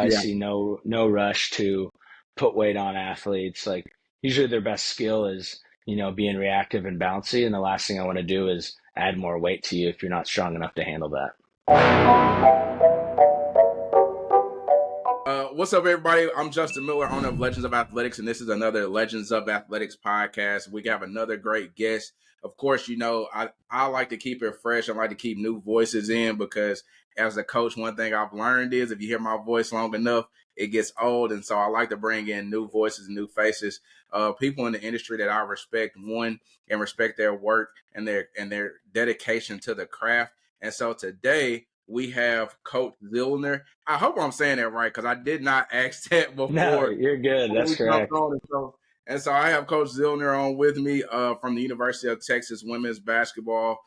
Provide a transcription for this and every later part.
I Yeah. see no rush to put weight on athletes. Like usually their best skill is, being reactive and bouncy. And the last thing I want to do is add more weight to you if you're not strong enough to handle that. What's up, everybody? I'm Justin Miller, owner of Legends of Athletics, and this is another Legends of Athletics podcast. We have another great guest. Of course, I like to keep it fresh. I like to keep new voices in because as a coach, one thing I've learned is if you hear my voice long enough, it gets old. And so I like to bring in new voices, new faces, people in the industry that I respect, and respect their work and their dedication to the craft. And so today, we have Coach Zillner. I hope I'm saying that right because I did not ask that No, before you're good. That's we jumped correct. on. And so I have Coach Zillner on with me from the University of Texas women's basketball,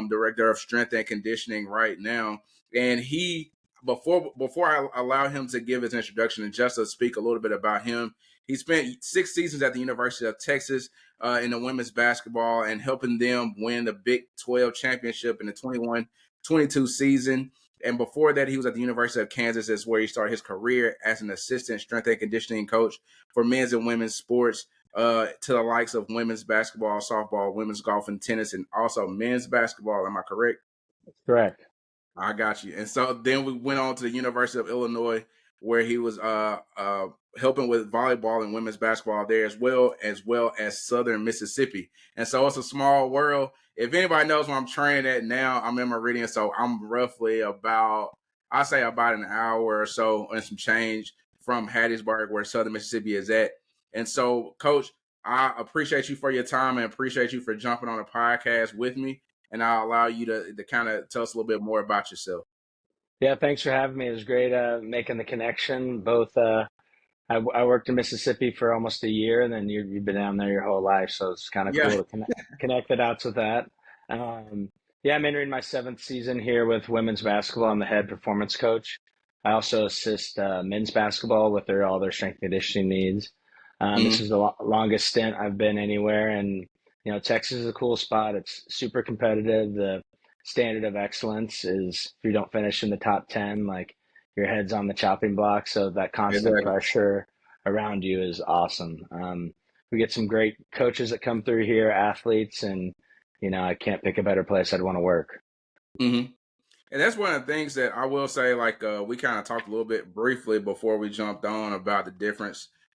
director of strength and conditioning right now. And he before I allow him to give his introduction and just to speak a little bit about him, he spent 6 seasons at the University of Texas in the women's basketball and helping them win the Big 12 championship in the 21-22 season. And before that, he was at the University of Kansas. That's where he started his career as an assistant strength and conditioning coach for men's and women's sports to the likes of women's basketball, softball, women's golf, and tennis, and also men's basketball. Am I correct? That's correct. I got you. And so then we went on to the University of Illinois, where he was helping with volleyball and women's basketball there, as Southern Mississippi. And so it's a small world. If anybody knows where I'm training at now, I'm in Meridian, so I'm roughly about an hour or so and some change from Hattiesburg, where Southern Mississippi is at. And so, Coach, I appreciate you for your time and appreciate you for jumping on a podcast with me. And I'll allow you to kind of tell us a little bit more about yourself. Yeah, thanks for having me. It was great making the connection. Both, I worked in Mississippi for almost a year, and then you've been down there your whole life, so it's kind of Yeah. cool to connect the dots with that. Yeah, I'm entering my seventh season here with women's basketball. I'm the head performance coach. I also assist men's basketball with all their strength and conditioning needs. This Hmm. is the longest stint I've been anywhere, and Texas is a cool spot. It's super competitive. The standard of excellence is if you don't finish in the top 10, like your head's on the chopping block. So that constant Exactly. pressure around you is awesome. We get some great coaches that come through here, athletes, and I can't pick a better place I'd want to work. Hmm. And that's one of the things that I will say, like we kind of talked a little bit briefly before we jumped on about the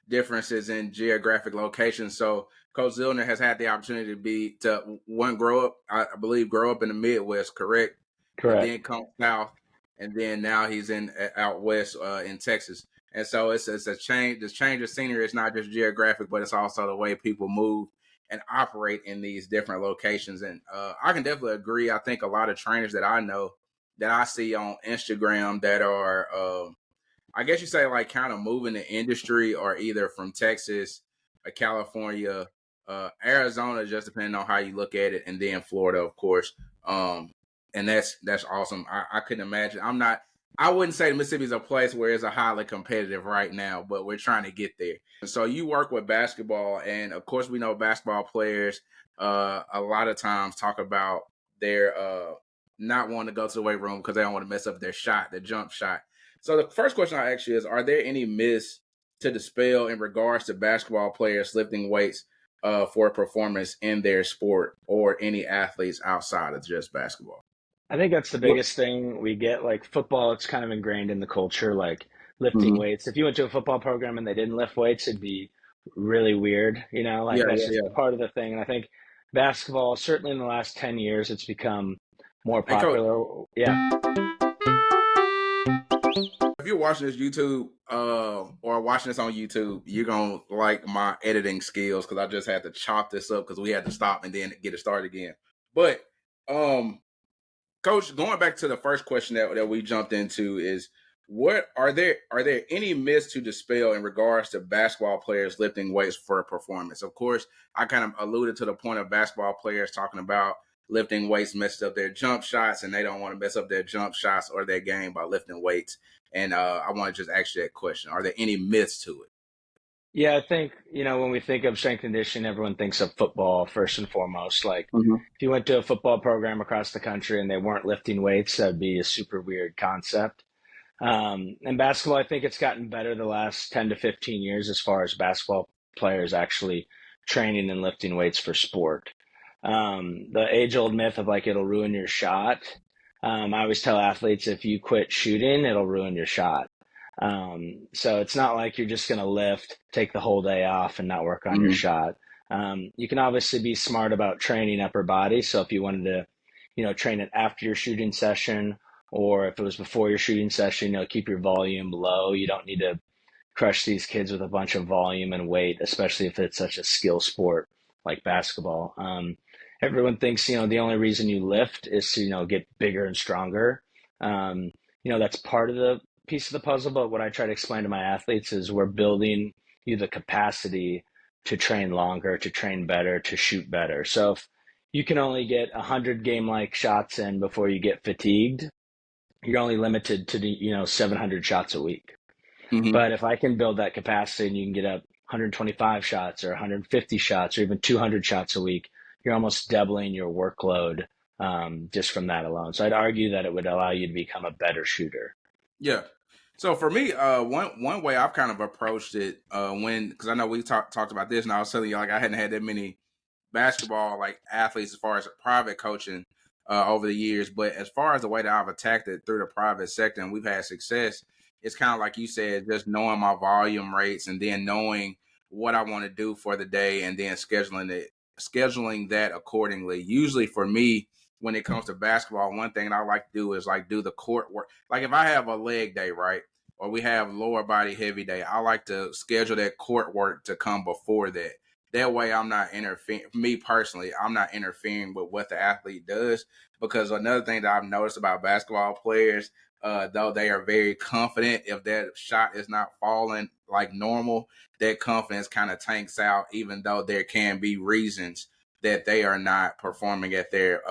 differences in geographic locations. So Coach Zillner has had the opportunity to one grow up, I believe, grow up in the Midwest, correct, and Correct. then come south, and then now he's in out west in Texas. And so it's a change. This change of scenery is not just geographic, but it's also the way people move and operate in these different locations. And I can definitely agree. I think a lot of trainers that I know that I see on Instagram that are, I guess you say, like kind of moving the industry, or either from Texas, California, Arizona, just depending on how you look at it, and then Florida, of course. And that's awesome. I couldn't imagine. I wouldn't say Mississippi is a place where it's a highly competitive right now, but we're trying to get there. So you work with basketball, and of course we know basketball players a lot of times talk about their not wanting to go to the weight room because they don't want to mess up their shot, their jump shot. So the first question I ask you is, are there any myths to dispel in regards to basketball players lifting weights for performance in their sport, or any athletes outside of just basketball? I think that's the biggest thing we get. Like football, it's kind of ingrained in the culture, like lifting Mm-hmm. weights. If you went to a football program and they didn't lift weights, it'd be really weird, like Yeah, that's yeah, just yeah. part of the thing. And I think basketball, certainly in the last 10 years, it's become more Hey, Coach, popular. Yeah. if you're watching this YouTube or watching this on YouTube, you're gonna like my editing skills because I just had to chop this up because we had to stop and then get it started again. But um, Coach, going back to the first question that we jumped into is, what are there any myths to dispel in regards to basketball players lifting weights for performance? Of course, I kind of alluded to the point of basketball players talking about lifting weights messed up their jump shots, and they don't want to mess up their jump shots or their game by lifting weights. And I want to just ask you that question: are there any myths to it? Yeah, I think, when we think of strength conditioning, everyone thinks of football first and foremost. Like Mm-hmm. if you went to a football program across the country and they weren't lifting weights, that'd be a super weird concept. And basketball, I think it's gotten better the last 10 to 15 years as far as basketball players actually training and lifting weights for sport. The age old myth of like it'll ruin your shot. I always tell athletes if you quit shooting, it'll ruin your shot. So it's not like you're just going to lift, take the whole day off, and not work on your Hmm. shot. You can obviously be smart about training upper body. So if you wanted to, train it after your shooting session, or if it was before your shooting session, keep your volume low. You don't need to crush these kids with a bunch of volume and weight, especially if it's such a skill sport like basketball. Everyone thinks, the only reason you lift is to, get bigger and stronger. Um, that's part of the piece of the puzzle. But what I try to explain to my athletes is we're building you the capacity to train longer, to train better, to shoot better. So if you can only get 100 game like shots in before you get fatigued, you're only limited to the 700 shots a week. Hmm. But if I can build that capacity and you can get up 125 shots or 150 shots or even 200 shots a week, you're almost doubling your workload, just from that alone. So I'd argue that it would allow you to become a better shooter. Yeah. So for me, one way I've kind of approached it, because I know we talked about this, and I was telling you like I hadn't had that many basketball like athletes as far as private coaching over the years, but as far as the way that I've attacked it through the private sector and we've had success, it's kind of like you said, just knowing my volume rates and then knowing what I want to do for the day and then scheduling that accordingly. Usually for me, when it comes to basketball, one thing I like to do is like do the court work. Like if I have a leg day, right? Or we have lower body heavy day, I like to schedule that court work to come before that. That way, I'm not interfering. Me personally, I'm not interfering with what the athlete does. Because another thing that I've noticed about basketball players, though they are very confident, if that shot is not falling like normal, that confidence kind of tanks out. Even though there can be reasons that they are not performing at their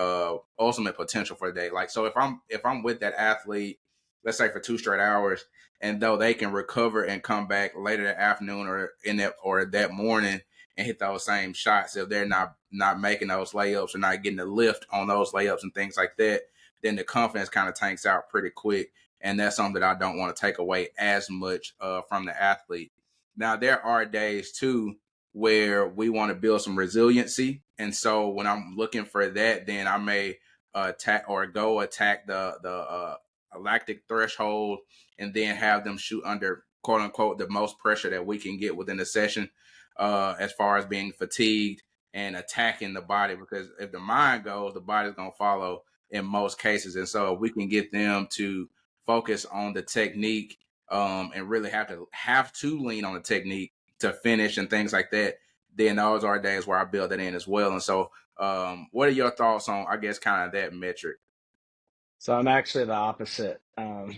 ultimate potential for the day. Like so, if I'm with that athlete, let's say for 2 straight hours, and though they can recover and come back later that afternoon or that morning and hit those same shots, if they're not making those layups or not getting the lift on those layups and things like that, then the confidence kind of tanks out pretty quick, and that's something that I don't want to take away as much from the athlete. Now there are days too where we want to build some resiliency, and so when I'm looking for that, then I may attack the lactic threshold and then have them shoot under quote unquote the most pressure that we can get within the session, as far as being fatigued and attacking the body. Because if the mind goes, the body's going to follow in most cases. And so if we can get them to focus on the technique, and really have to lean on the technique to finish and things like that, then those are days where I build that in as well. And so, what are your thoughts on, I guess, kind of that metric? So I'm actually the opposite.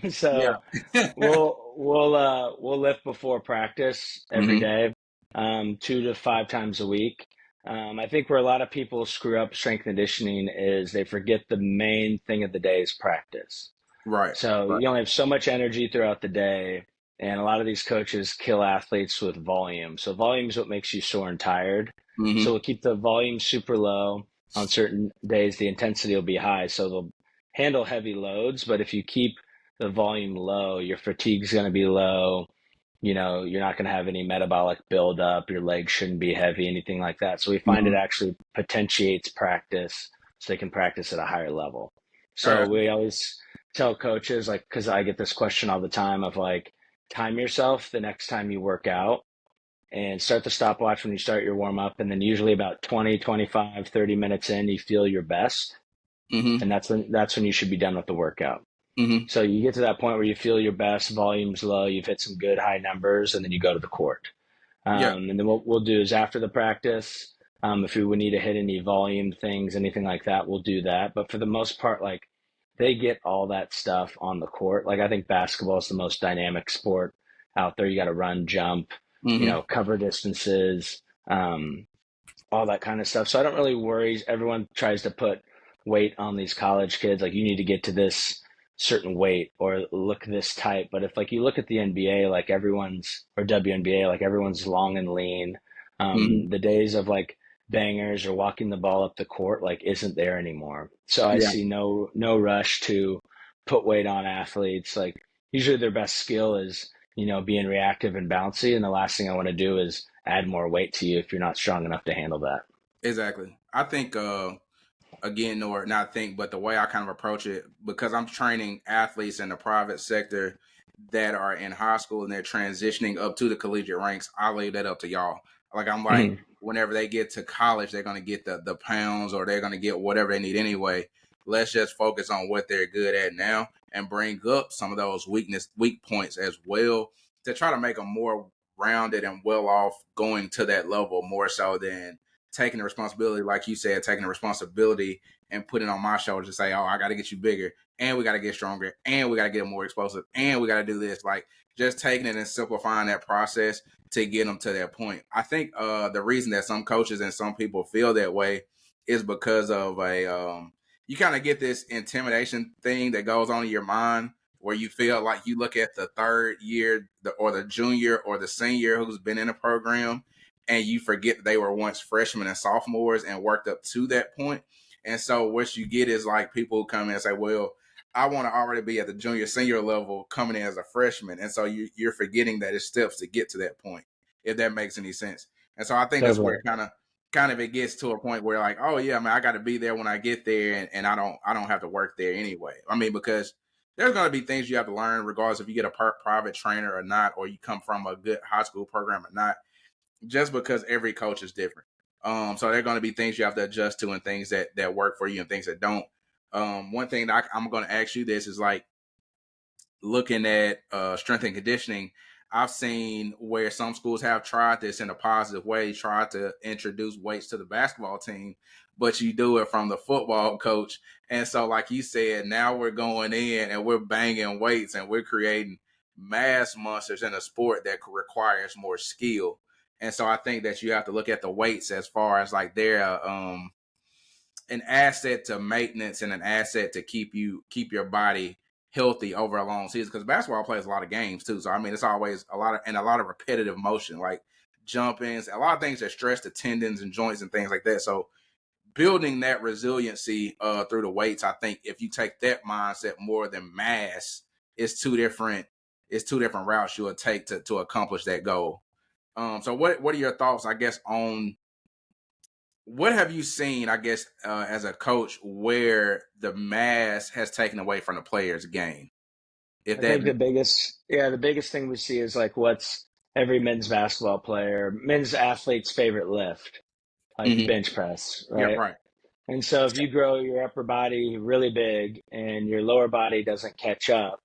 So Yeah. we'll lift before practice every Hmm. day, 2 to 5 times a week. I think where a lot of people screw up strength conditioning is they forget the main thing of the day is practice. Right. So Right. you only have so much energy throughout the day, and a lot of these coaches kill athletes with volume. So volume is what makes you sore and tired. So Hmm. we'll keep the volume super low. On certain days, the intensity will be high, so they'll handle heavy loads. But if you keep the volume low, your fatigue's going to be low. You're not going to have any metabolic buildup. Your legs shouldn't be heavy, anything like that. So we find it Hmm. actually potentiates practice so they can practice at a higher level. All So right. we always tell coaches, like, because I get this question all the time of like, time yourself the next time you work out and start the stopwatch when you start your warm up. And then usually about 20, 25, 30 minutes in, you feel your best. Hmm. And that's when you should be done with the workout. Hmm. So you get to that point where you feel your best, volume's low, you've hit some good high numbers, and then you go to the court. Yeah. And then what we'll do is after the practice, if we would need to hit any volume things, anything like that, we'll do that. But for the most part, like they get all that stuff on the court. Like I think basketball is the most dynamic sport out there. You got to run, jump, Hmm. cover distances, all that kind of stuff. So I don't really worry. Everyone tries to put weight on these college kids. Like you need to get to this certain weight or look this type. But if like you look at the NBA, like everyone's or WNBA, like everyone's long and lean. Hmm. The days of like bangers or walking the ball up the court like isn't there anymore. So I Yeah. see no rush to put weight on athletes. Like usually their best skill is, being reactive and bouncy. And the last thing I want to do is add more weight to you if you're not strong enough to handle that. Exactly. I think again, or not think, but the way I kind of approach it, because I'm training athletes in the private sector that are in high school and they're transitioning up to the collegiate ranks, I leave that up to y'all. Like I'm like, Mhm. whenever they get to college, they're gonna get the pounds or they're gonna get whatever they need anyway. Let's just focus on what they're good at now and bring up some of those weak points as well to try to make them more rounded and well off going to that level more so than taking the responsibility, like you said, taking the responsibility and putting it on my shoulders to say, oh, I got to get you bigger and we got to get stronger and we got to get more explosive and we got to do this. Like just taking it and simplifying that process to get them to that point. I think the reason that some coaches and some people feel that way is because of you kind of get this intimidation thing that goes on in your mind where you feel like you look at the third year or the junior or the senior who's been in a program and you forget that they were once freshmen and sophomores and worked up to that point. And so what you get is like people who come in and say, well, I want to already be at the junior senior level coming in as a freshman. And so you're forgetting that it's steps to get to that point, if that makes any sense. And so I think that's where Totally. it kind of it gets to a point where like, oh yeah, man, I got to be there when I get there and I don't have to work there anyway. I mean, because there's going to be things you have to learn regardless if you get a private trainer or not, or you come from a good high school program or not, just because every coach is different. So there are going to be things you have to adjust to and things that work for you and things that don't. One thing that I'm going to ask you this is like looking at strength and conditioning. I've seen where some schools have tried this in a positive way, tried to introduce weights to the basketball team, but you do it from the football coach. And so, like you said, now we're going in and we're banging weights and we're creating mass monsters in a sport that requires more skill. And so I think that you have to look at the weights as far as like they're an asset to maintenance and an asset to keep your body healthy over a long season, because basketball plays a lot of games too. So I mean, it's always a lot of repetitive motion, like jumpings, a lot of things that stress the tendons and joints and things like that. So building that resiliency through the weights, I think if you take that mindset more than mass, it's two different routes you'll take to accomplish that goal. So what are your thoughts, I guess, on what have you seen, I guess, as a coach, where the mass has taken away from the player's game? If I that, think the biggest thing we see is like what's every men's basketball player, men's athlete's favorite lift, like mm-hmm. bench press, Yeah, right? right. And so if you grow your upper body really big and your lower body doesn't catch up,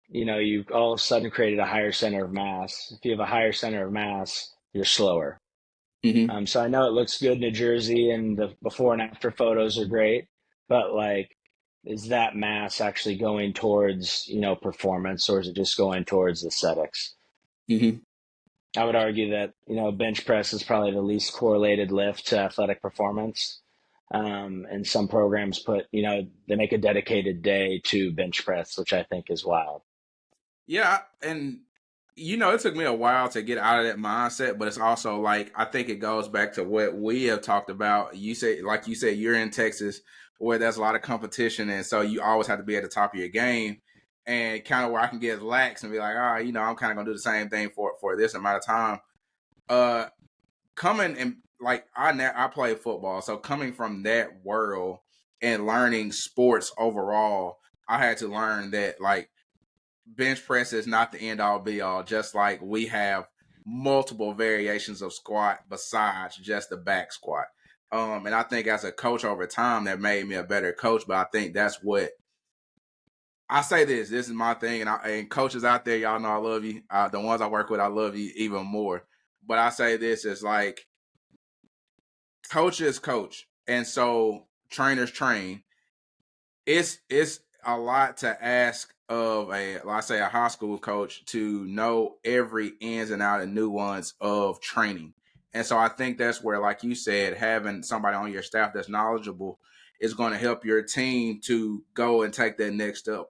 you've all of a sudden created a higher center of mass. If you have a higher center of mass, you're slower. Mm-hmm. So I know it looks good in a jersey and the before and after photos are great, but like, is that mass actually going towards, performance, or is it just going towards aesthetics? Mm-hmm. I would argue that, bench press is probably the least correlated lift to athletic performance. And some programs they make a dedicated day to bench press, which I think is wild. Yeah, and it took me a while to get out of that mindset, but it's also like I think it goes back to what we have talked about. Like you said, you're in Texas where there's a lot of competition, and so you always have to be at the top of your game. And kind of where I can get lax and be like, I'm kind of gonna do the same thing for this amount of time. Uh, Coming and like I play football, so coming from that world and learning sports overall, I had to learn that like bench press is not the end all be all. Just like we have multiple variations of squat besides just the back squat. And I think as a coach over time, that made me a better coach. But I think that's what I say. This is my thing, and coaches out there, y'all know I love you. The ones I work with, I love you even more. But I say this is like coaches coach, and so trainers train. It's a lot to ask of let's say a high school coach to know every ins and out and nuance of training. And so I think that's where, like you said, having somebody on your staff that's knowledgeable is going to help your team to go and take that next step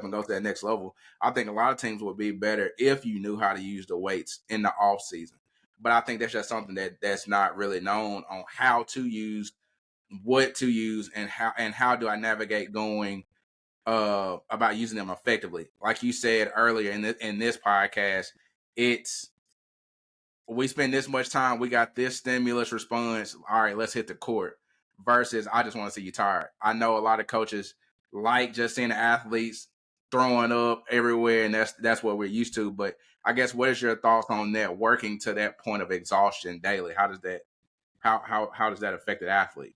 and go to that next level. I think a lot of teams would be better if you knew how to use the weights in the off season. But I think that's just something that's not really known on how to use, what to use, and how do I navigate going about using them effectively. Like you said earlier in this podcast, it's we spend this much time, we got this stimulus response. All right, let's hit the court. Versus, I just want to see you tired. I know a lot of coaches like just seeing the athletes throwing up everywhere, and that's what we're used to. But I guess, what is your thoughts on that? Working to that point of exhaustion daily, how does that how does that affect the athlete?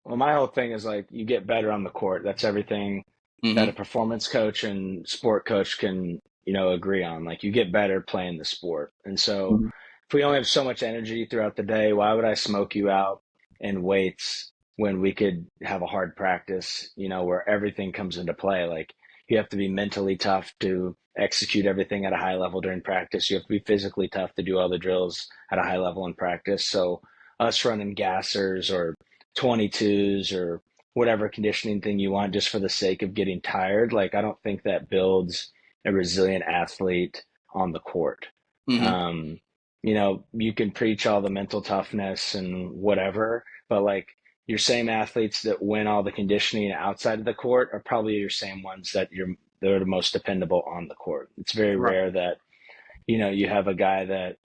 Well, my whole thing is like you get better on the court. That's everything that a Mm-hmm. performance coach and sport coach can, agree on. Like you get better playing the sport. And so Mm-hmm. if we only have so much energy throughout the day, why would I smoke you out in weights when we could have a hard practice, where everything comes into play? Like you have to be mentally tough to execute everything at a high level during practice. You have to be physically tough to do all the drills at a high level in practice. So us running gassers or 22s or whatever conditioning thing you want just for the sake of getting tired, like I don't think that builds a resilient athlete on the court. Mm-hmm. Um, you can preach all the mental toughness and whatever, but like your same athletes that win all the conditioning outside of the court are probably your same ones they're the most dependable on the court. It's very Right. rare that, you have a guy that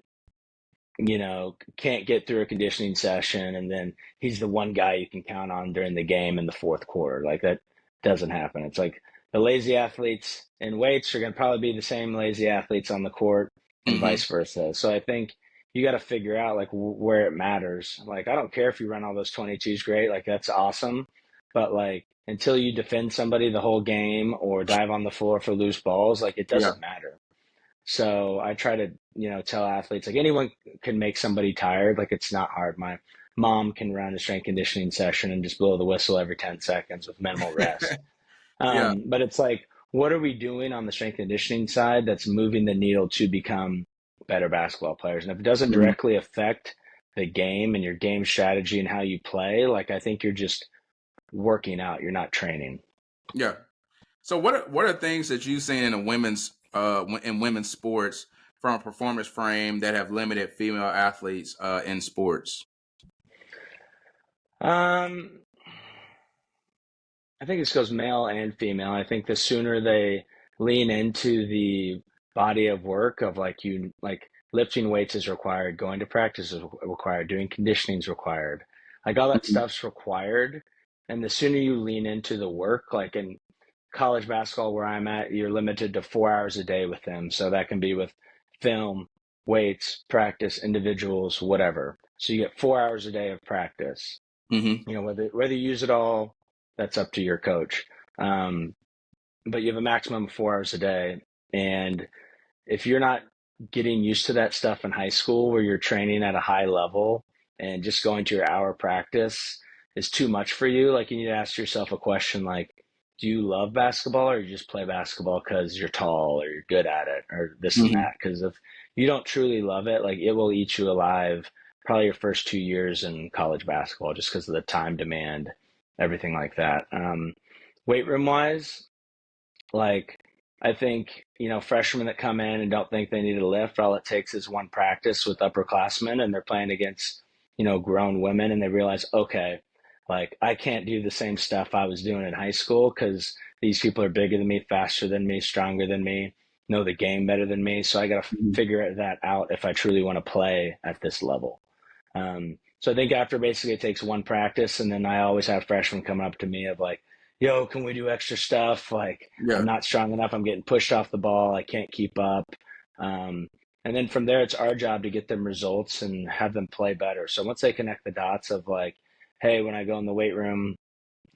can't get through a conditioning session, and then he's the one guy you can count on during the game in the fourth quarter. Like that doesn't happen. It's like the lazy athletes in weights are going to probably be the same lazy athletes on the court and Mm-hmm. vice versa. So I think you got to figure out like where it matters. Like I don't care if you run all those 22s great, like that's awesome. But like until you defend somebody the whole game or dive on the floor for loose balls, like it Yeah. doesn't matter. So I try to, tell athletes like anyone can make somebody tired. Like it's not hard. My mom can run a strength conditioning session and just blow the whistle every 10 seconds with minimal rest. Yeah. But it's like, what are we doing on the strength conditioning side that's moving the needle to become better basketball players? And if it doesn't Mhm. directly affect the game and your game strategy and how you play, like I think you're just working out, you're not training. Yeah. So what are things that you've seen in women's sports from a performance frame that have limited female athletes in sports? Um, I think this goes male and female. I think the sooner they lean into the body of work of like lifting weights is required, going to practice is required, doing conditioning is required. Like all that Mhm. stuff's required. And the sooner you lean into the work, like in college basketball where I'm at, you're limited to 4 hours a day with them. So that can be with film, weights, practice, individuals, whatever. So you get 4 hours a day of practice. Mhm. Whether you use it all, that's up to your coach. Um, but you have a maximum of 4 hours a day, and if you're not getting used to that stuff in high school where you're training at a high level and just going to your hour practice is too much for you, like you need to ask yourself a question like, do you love basketball or you just play basketball because you're tall or you're good at it or this and Mhm. that? Because if you don't truly love it, like it will eat you alive probably your first 2 years in college basketball just because of the time demand, everything like that. Weight room wise, like, I think, freshmen that come in and don't think they need to lift, all it takes is one practice with upperclassmen and they're playing against, grown women and they realize, okay, like I can't do the same stuff I was doing in high school because these people are bigger than me, faster than me, stronger than me, know the game better than me. So I got to Mhm. figure that out if I truly want to play at this level. So I think after basically it takes one practice, and then I always have freshmen come up to me of like, "Yo, can we do extra stuff? Like, I'm Yeah. not strong enough. I'm getting pushed off the ball. I can't keep up." Um, and then from there, it's our job to get them results and have them play better. So once they connect the dots of like, "Hey, when I go in the weight room,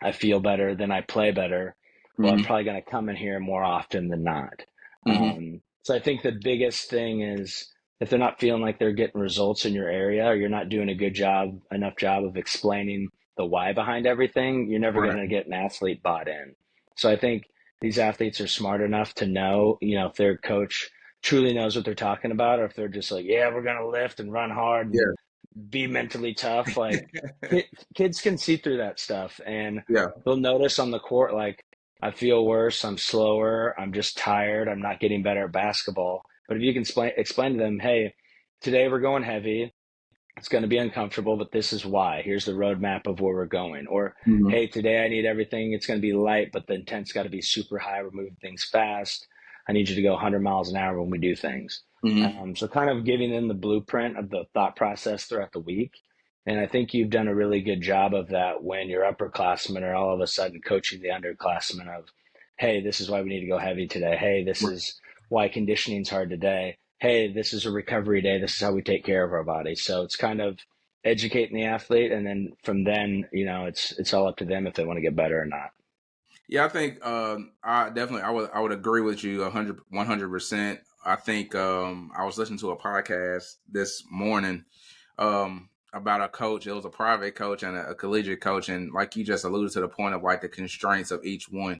I feel better, then I play better." Well, I'm Mhm. probably going to come in here more often than not. Mhm. So I think the biggest thing is if they're not feeling like they're getting results in your area or you're not doing a enough job of explaining the why behind everything, you're never going Right. to get an athlete bought in. So I think these athletes are smart enough to know, if their coach truly knows what they're talking about, or if they're just like, yeah, we're going to lift and run hard and Yeah. be mentally tough. Like kids can see through that stuff and Yeah. they'll notice on the court, like, I feel worse, I'm slower, I'm just tired, I'm not getting better at basketball. But if you can explain to them, hey, today we're going heavy, It's going to be uncomfortable, but this is why. Here's the roadmap of where we're going. Or, Hmm. hey, today I need everything. It's going to be light, but the intent's got to be super high. We're moving things fast. I need you to go 100 miles an hour when we do things. Hmm. So, kind of giving them the blueprint of the thought process throughout the week. And I think you've done a really good job of that when your upperclassmen are all of a sudden coaching the underclassmen of, hey, this is why we need to go heavy today. Hey, this Right. is why conditioning's hard today. Hey, this is a recovery day. This is how we take care of our body. So it's kind of educating the athlete, and then from then, it's all up to them if they want to get better or not. Yeah, I think I would agree with you 100%. I think I was listening to a podcast this morning about a coach. It was a private coach and a collegiate coach, and like you just alluded to the point of like the constraints of each one.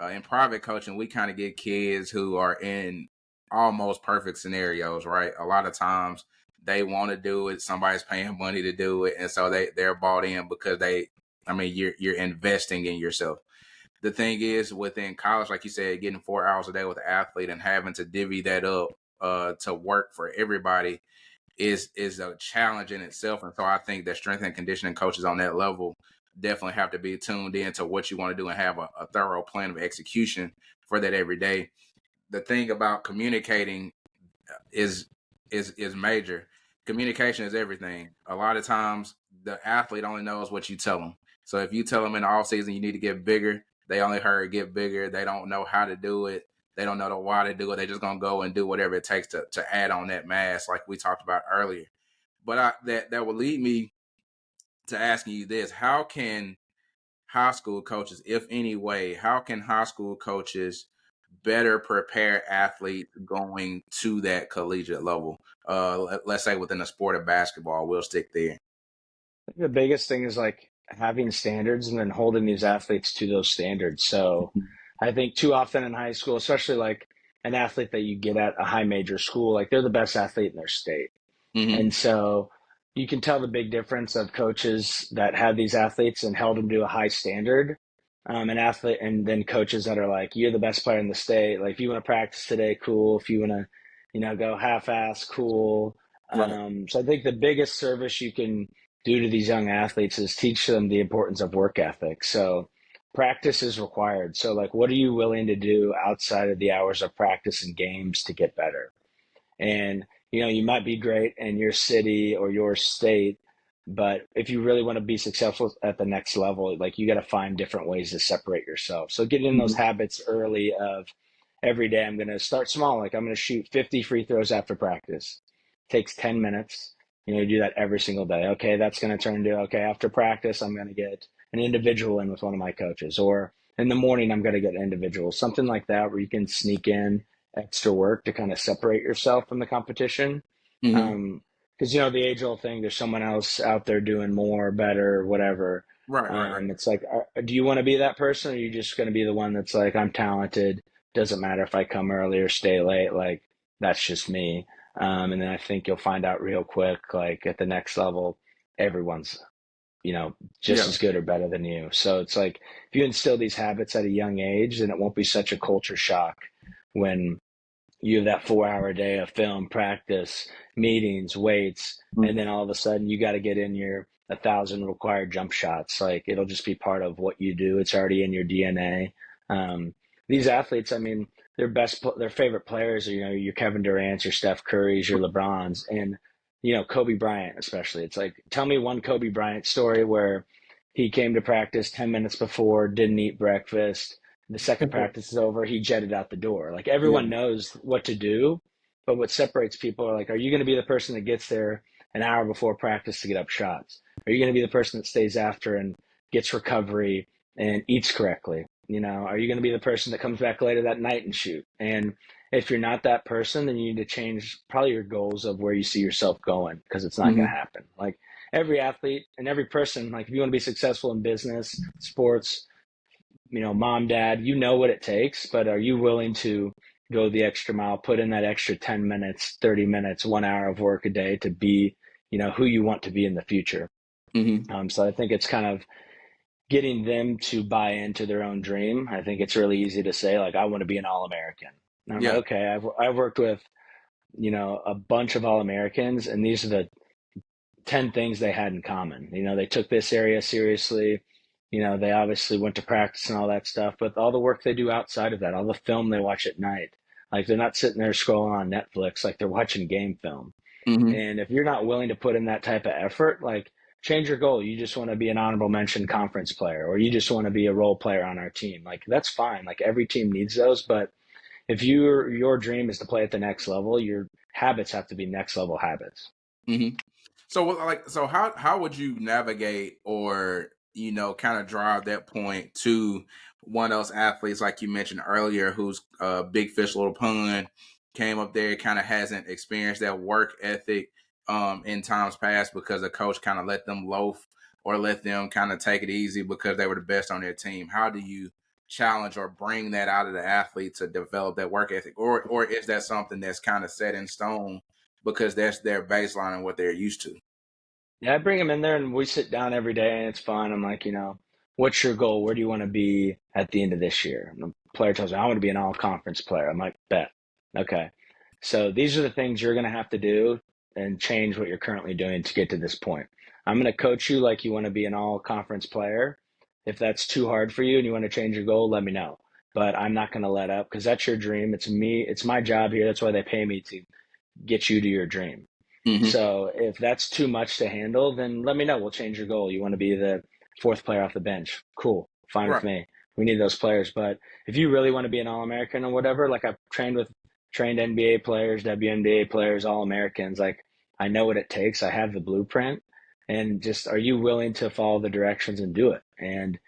In private coaching, we kind of get kids who are in almost perfect scenarios, right? A lot of times they want to do it, somebody's paying money to do it, and so they're bought in because I mean, you're investing in yourself. The thing is, within college, like you said, getting 4 hours a day with an athlete and having to divvy that up to work for everybody is a challenge in itself. And so I think that strength and conditioning coaches on that level definitely have to be tuned in to what you want to do and have a thorough plan of execution for that every day. The thing about communicating is is major. Communication is everything. A lot of times the athlete only knows what you tell them. So if you tell them in the off season you need to get bigger, they only heard get bigger. They don't know how to do it. They don't know the why to do it. They just gonna go and do whatever it takes to add on that mass, like we talked about earlier. But that would lead me to asking you this: how can high school coaches, if any way, how can high school coaches better prepare athletes going to that collegiate level? Let's say within the sport of basketball, we'll stick there. The biggest thing is like having standards and then holding these athletes to those standards. So I think too often in high school, especially like an athlete that you get at a high major school, like they're the best athlete in their state. Hmm. And so you can tell the big difference of coaches that had these athletes and held them to a high standard. An athlete, and then coaches that are like, you're the best player in the state. Like, if you want to practice today, cool. If you want to, go half-ass, cool. Right. So I think the biggest service you can do to these young athletes is teach them the importance of work ethic. So practice is required. So, like, what are you willing to do outside of the hours of practice and games to get better? And you might be great in your city or your state, but if you really want to be successful at the next level, like you got to find different ways to separate yourself. So get in those Hmm. habits early of every day I'm going to start small, like I'm going to shoot 50 free throws after practice. Takes 10 minutes. You do that every single day. Okay, that's going to turn to, okay, after practice I'm going to get an individual in with one of my coaches, or in the morning I'm going to get an individual, something like that, where you can sneak in extra work to kind of separate yourself from the competition. Hmm. Because the age old thing, there's someone else out there doing more, better, whatever. Right. Right. Right. It's like, do you want to be that person, or are you just going to be the one that's like, I'm talented, doesn't matter if I come early or stay late, like that's just me. And then I think you'll find out real quick, like at the next level, everyone's just Yeah. as good or better than you. So it's like if you instill these habits at a young age, then it won't be such a culture shock when you have that 4 hour day of film practice, meetings, weights, and then Hmm. all of a sudden you got to get in your 1,000 required jump shots. Like it'll just be part of what you do. It's already in your DNA. These athletes, I mean, their favorite players are your Kevin Durant's, your Steph Curry's, your LeBron's, and Kobe Bryant especially. It's like tell me one Kobe Bryant story where he came to practice 10 minutes before, didn't eat breakfast, the second practice is over, he jetted out the door. Like Yeah. everyone knows what to do, but what separates people are like, are you going to be the person that gets there an hour before practice to get up shots? Are you going to be the person that stays after and gets recovery and eats correctly? Are you going to be the person that comes back later that night and shoot? And if you're not that person, then you need to change probably your goals of where you see yourself going, because it's not going to Hmm. happen. Like every athlete and every person, like if you want to be successful in business, sports, mom, dad, you know what it takes, but are you willing to go the extra mile, put in that extra 10 minutes, 30 minutes, 1 hour of work a day to be, who you want to be in the future? Hmm. So I think it's kind of getting them to buy into their own dream. I think it's really easy to say, like, I want to be an All American. And I'm like, Yeah. okay, I've worked with, a bunch of All Americans, and these are the 10 things they had in common. They took this area seriously. They obviously went to practice and all that stuff, but all the work they do outside of that, all the film they watch at night, like they're not sitting there scrolling on Netflix, like they're watching game film. Mm-hmm. And if you're not willing to put in that type of effort, like change your goal. You just want to be an honorable mention conference player, or you just want to be a role player on our team. Like that's fine. Like every team needs those, but if your dream is to play at the next level, your habits have to be next level habits. Mm-hmm. So how would you navigate or kind of drive that point to one of those athletes like you mentioned earlier, who's big fish little pond, came up there, kind of hasn't experienced that work ethic in times past because the coach kind of let them loaf or let them kind of take it easy because they were the best on their team. How do you challenge or bring that out of the athlete to develop that work ethic, or is that something that's kind of set in stone because that's their baseline and what they're used to? Yeah, I bring them in there and we sit down every day and it's fun. I'm like, what's your goal? Where do you want to be at the end of this year? And the player tells me, I want to be an all conference player. I'm like, bet. Okay. So these are the things you're going to have to do and change what you're currently doing to get to this point. I'm going to coach you like you want to be an all conference player. If that's too hard for you and you want to change your goal, let me know. But I'm not going to let up because that's your dream. It's me. It's my job here. That's why they pay me to get you to your dream. Mm-hmm. So if that's too much to handle, then let me know. We'll change your goal. You want to be the fourth player off the bench. Cool. Fine with Right. me. We need those players. But if you really want to be an All-American or whatever, like I've trained NBA players, WNBA players, All-Americans, like I know what it takes. I have the blueprint. And just are you willing to follow the directions and do it? And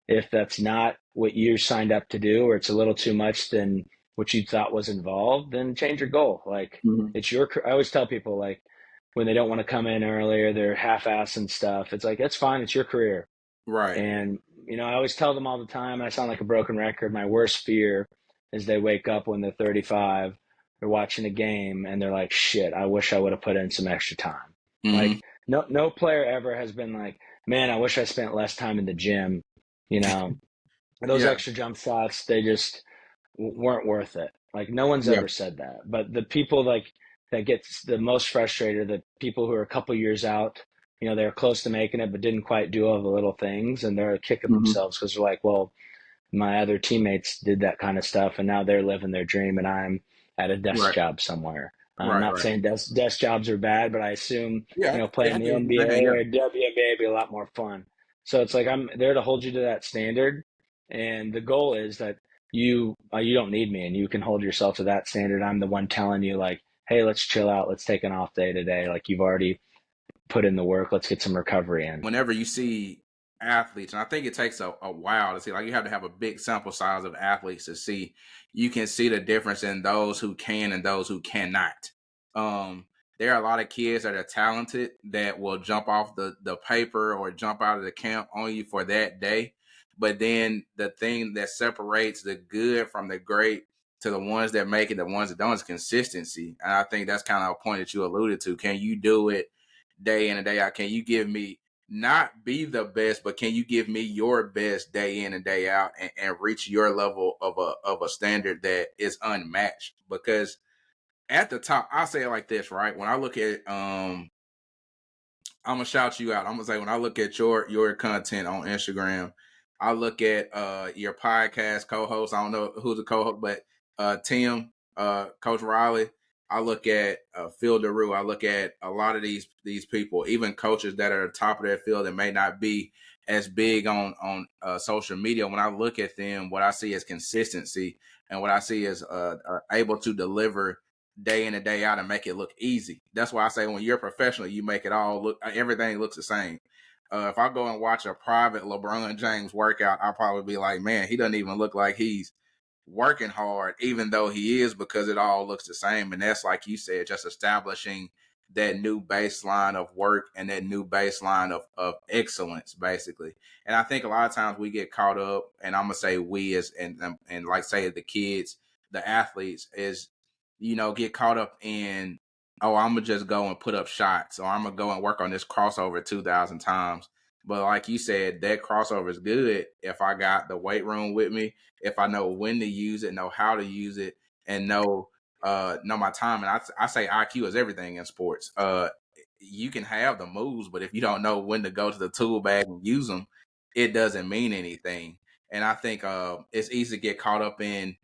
if that's not what you signed up to do, or it's a little too much than what you thought was involved, then change your goal. Like Mm-hmm. I always tell people, like, when they don't want to come in earlier, they're half-assing stuff. It's like, that's fine. It's your career. Right. And, I always tell them all the time, and I sound like a broken record. My worst fear is they wake up when they're 35, they're watching a game, and they're like, shit, I wish I would have put in some extra time. Mm-hmm. Like, no player ever has been like, man, I wish I spent less time in the gym. You know, those Yeah. extra jump shots, they just weren't worth it. Like no one's Yeah. ever said that. But the people like that gets the most frustrated, the people who are a couple years out, they're close to making it but didn't quite do all the little things, and they're kicking Mm-hmm. themselves because they're like, well, my other teammates did that kind of stuff and now they're living their dream and I'm at a desk Right. job somewhere. I'm Right. not Right. saying desk jobs are bad, but I assume, Yeah. Yeah. I playing the get what you're saying. NBA Yeah. or WNBA would be a lot more fun. So it's like I'm there to hold you to that standard. And the goal is that you don't need me and you can hold yourself to that standard. I'm the one telling you like, hey, let's chill out. Let's take an off day today. Like you've already put in the work. Let's get some recovery in. Whenever you see athletes, and I think it takes a while to see, like you have to have a big sample size of athletes to see, you can see the difference in those who can and those who cannot. Um, there are a lot of kids that are talented that will jump off the paper or jump out of the camp on you for that day. But then the thing that separates the good from the great to the ones that make it, the ones that don't, is consistency. And I think that's kind of a point that you alluded to. Can you do it day in and day out? Can you give me not be the best, but can you give me your best day in and day out and reach your level of a standard that is unmatched? Because at the top, I'll say it like this, right? When I look at I'm gonna shout you out. I'm gonna say when I look at your content on Instagram, I look at your podcast co-host. I don't know who's the co-host, but Tim, Coach Riley. I look at Phil DeRue. I look at a lot of these people, even coaches that are at the top of their field that may not be as big on social media. When I look at them, what I see is consistency, and what I see is able to deliver day in and day out and make it look easy. That's why I say when you're a professional, you make it all look, everything looks the same. If I go and watch a private LeBron James workout, I'll probably be like, man, he doesn't even look like he's working hard, even though he is, because it all looks the same. And that's, like you said, just establishing that new baseline of work and that new baseline of excellence, basically. And I think a lot of times we get caught up, and I'm gonna say we as and like say the kids, the athletes, is get caught up in, oh, I'm gonna just go and put up shots, or I'm gonna go and work on this crossover 2,000 times. But like you said, that crossover is good if I got the weight room with me, if I know when to use it, know how to use it, and know my time. And I say IQ is everything in sports. you can have the moves, but if you don't know when to go to the tool bag and use them, it doesn't mean anything. And I think it's easy to get caught up in,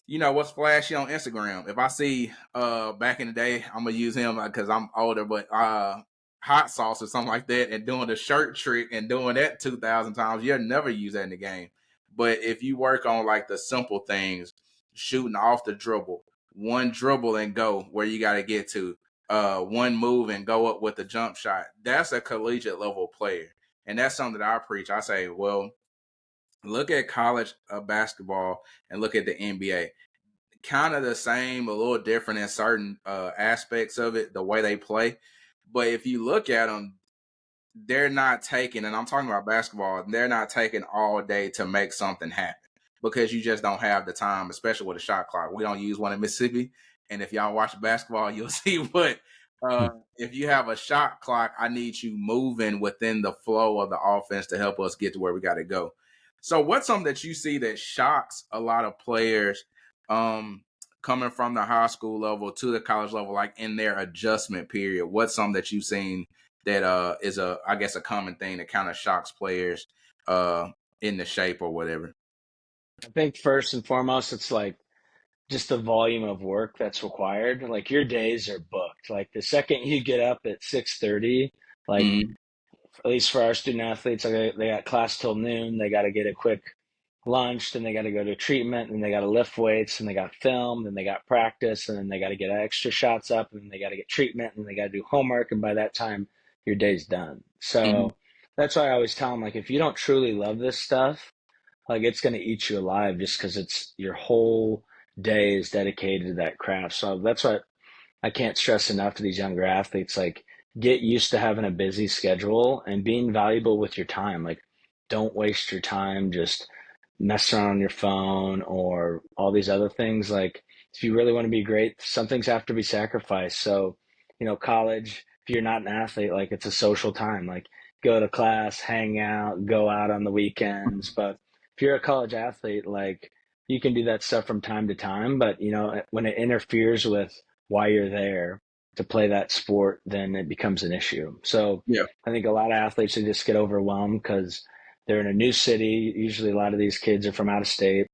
what's flashy on Instagram. If I see back in the day, I'm gonna use him because I'm older, but hot sauce or something like that, and doing the shirt trick and doing that 2,000 times, you'll never use that in the game. But if you work on like the simple things, shooting off the dribble, one dribble and go where you got to get to, one move and go up with the jump shot, that's a collegiate level player. And that's something that I preach. I say, well, look at college basketball and look at the NBA. Kind of the same, a little different in certain aspects of it, the way they play. But if you look at them, they're not taking, and I'm talking about basketball, they're not taking all day to make something happen because you just don't have the time, especially with a shot clock. We don't use one in Mississippi. And if y'all watch basketball, you'll see what, if you have a shot clock, I need you moving within the flow of the offense to help us get to where we got to go. So what's something that you see that shocks a lot of players coming from the high school level to the college level, like in their adjustment period? What's something that you've seen that is I guess a common thing that kind of shocks players in the shape or whatever? I think first and foremost, it's like just the volume of work that's required. Like your days are booked. Like the second you get up at 6:30, like Mm-hmm. at least for our student athletes, like they got class till noon. They got to get a quick lunch, then they got to go to treatment, and they got to lift weights, and they got film, then they got practice, and then they got to get extra shots up, and then they got to get treatment, and they got to do homework, and by that time, your day's done. Mm-hmm. So that's why I always tell them, like, if you don't truly love this stuff, like it's going to eat you alive just because it's your whole day is dedicated to that craft. So that's why I can't stress enough to these younger athletes, like get used to having a busy schedule and being valuable with your time. Like don't waste your time just messing around on your phone or all these other things. Like if you really want to be great, some things have to be sacrificed. So, college, if you're not an athlete, like it's a social time. Like go to class, hang out, go out on the weekends. But if you're a college athlete, like you can do that stuff from time to time. But when it interferes with why you're there to play that sport, then it becomes an issue. So Yeah. I think a lot of athletes they just get overwhelmed because they're in a new city. Usually, a lot of these kids are from out of state.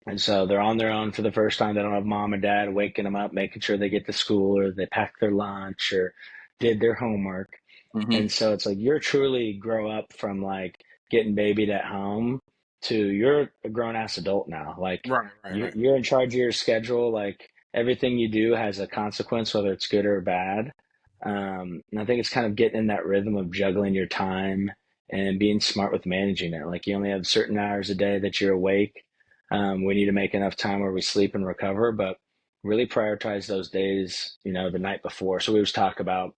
And so they're on their own for the first time. They don't have mom and dad waking them up, making sure they get to school or they packed their lunch or did their homework. Mm-hmm. And so it's like you're truly grow up from like getting babied at home to you're a grown ass adult now. Like Right, right, you're, right. you're in charge of your schedule. Like everything you do has a consequence, whether it's good or bad. And I think it's kind of getting in that rhythm of juggling your time and being smart with managing it. Like you only have certain hours a day that you're awake. We need to make enough time where we sleep and recover, but really prioritize those days, the night before. So we always talk about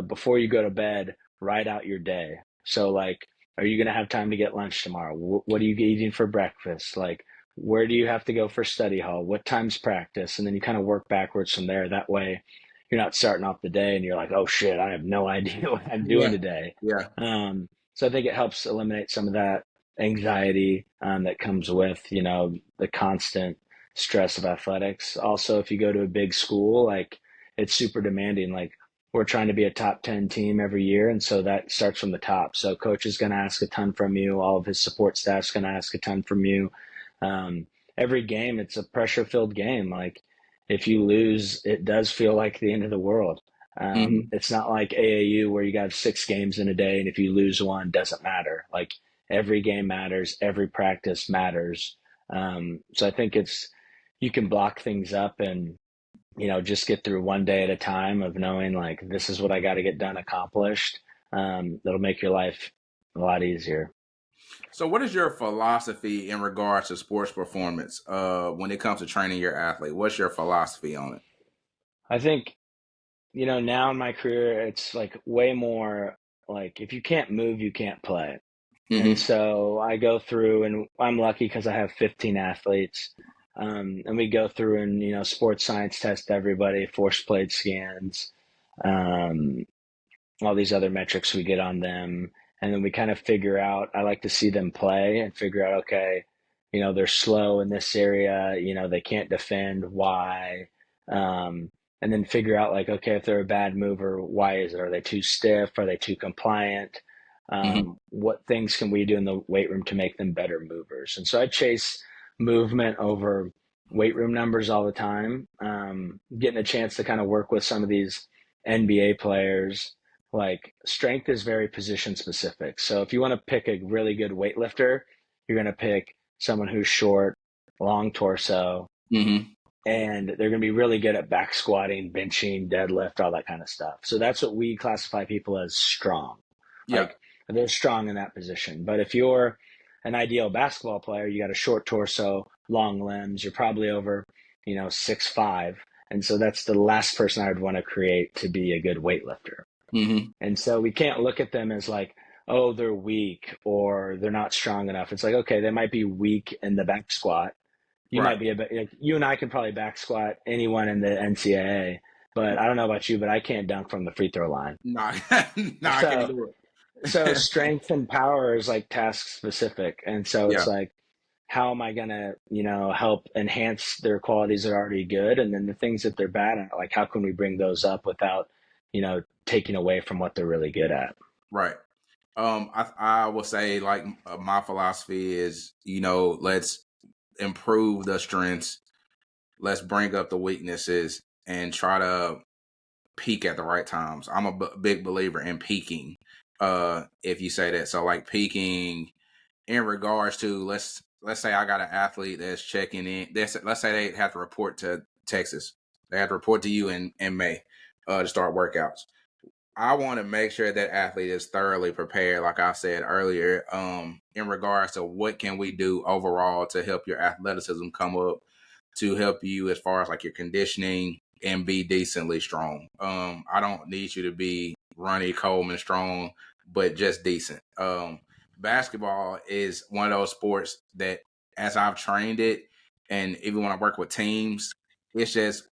before you go to bed, write out your day. So, like, are you going to have time to get lunch tomorrow? What are you eating for breakfast? Like, where do you have to go for study hall? What time's practice? And then you kind of work backwards from there. That way, you're not starting off the day and you're like, oh shit, I have no idea what I'm doing Yeah. today. Yeah. So I think it helps eliminate some of that anxiety that comes with, the constant stress of athletics. Also, if you go to a big school, like, it's super demanding. Like, we're trying to be a top 10 team every year. And so that starts from the top. So coach is going to ask a ton from you. All of his support staff's going to ask a ton from you. Um, every game, it's a pressure filled game. Like if you lose, it does feel like the end of the world. Mm-hmm. It's not like AAU where you got 6 games in a day. And if you lose one, doesn't matter. Like every game matters. Every practice matters. So I think you can block things up and just get through one day at a time of knowing like this is what I got to get done accomplished. That'll make your life a lot easier. So, what is your philosophy in regards to sports performance when it comes to training your athlete? What's your philosophy on it? I think, now in my career, it's like way more like if you can't move, you can't play. And Mm-hmm. so I go through, and I'm lucky because I have 15 athletes. And we go through and, sports science test everybody, force plate scans, um, all these other metrics we get on them. And then we kind of figure out, I like to see them play and figure out, okay, they're slow in this area, they can't defend, why? Um, and then figure out like, okay, if they're a bad mover, why is it? Are they too stiff? Are they too compliant? Hmm. What things can we do in the weight room to make them better movers? And so I chase movement over weight room numbers all the time. Getting a chance to kind of work with some of these NBA players, like strength is very position specific. So if you want to pick a really good weightlifter, you're going to pick someone who's short, long torso, Hmm. and they're going to be really good at back squatting, benching, deadlift, all that kind of stuff. So that's what we classify people as strong. Yeah. Like they're strong in that position. But if you're an ideal basketball player, you got a short torso, long limbs, you're probably over, 6'5". And so that's the last person I would want to create to be a good weightlifter. Hmm. And so we can't look at them as like, oh, they're weak or they're not strong enough. It's like, okay, they might be weak in the back squat. You Right. might be like, you and I can probably back squat anyone in the NCAA, but I don't know about you, but I can't dunk from the free throw line. Nah, nah, I can't So, do so it. strength and power is like task specific. And so it's Yeah. like, how am I going to, help enhance their qualities that are already good? And then the things that they're bad at, like, how can we bring those up without, taking away from what they're really good at? Right. I will say like my philosophy is, let's improve the strengths, let's bring up the weaknesses, and try to peak at the right times. I'm a big believer in peaking. If you say that, so like peaking in regards to let's say I got an athlete that's checking in. Let's say they have to report to Texas. They have to report to you in May to start workouts. I want to make sure that athlete is thoroughly prepared, like I said earlier, in regards to what can we do overall to help your athleticism come up, to help you as far as like your conditioning and be decently strong. I don't need you to be Ronnie Coleman strong, but just decent. Basketball is one of those sports that, as I've trained it, and even when I work with teams, it's just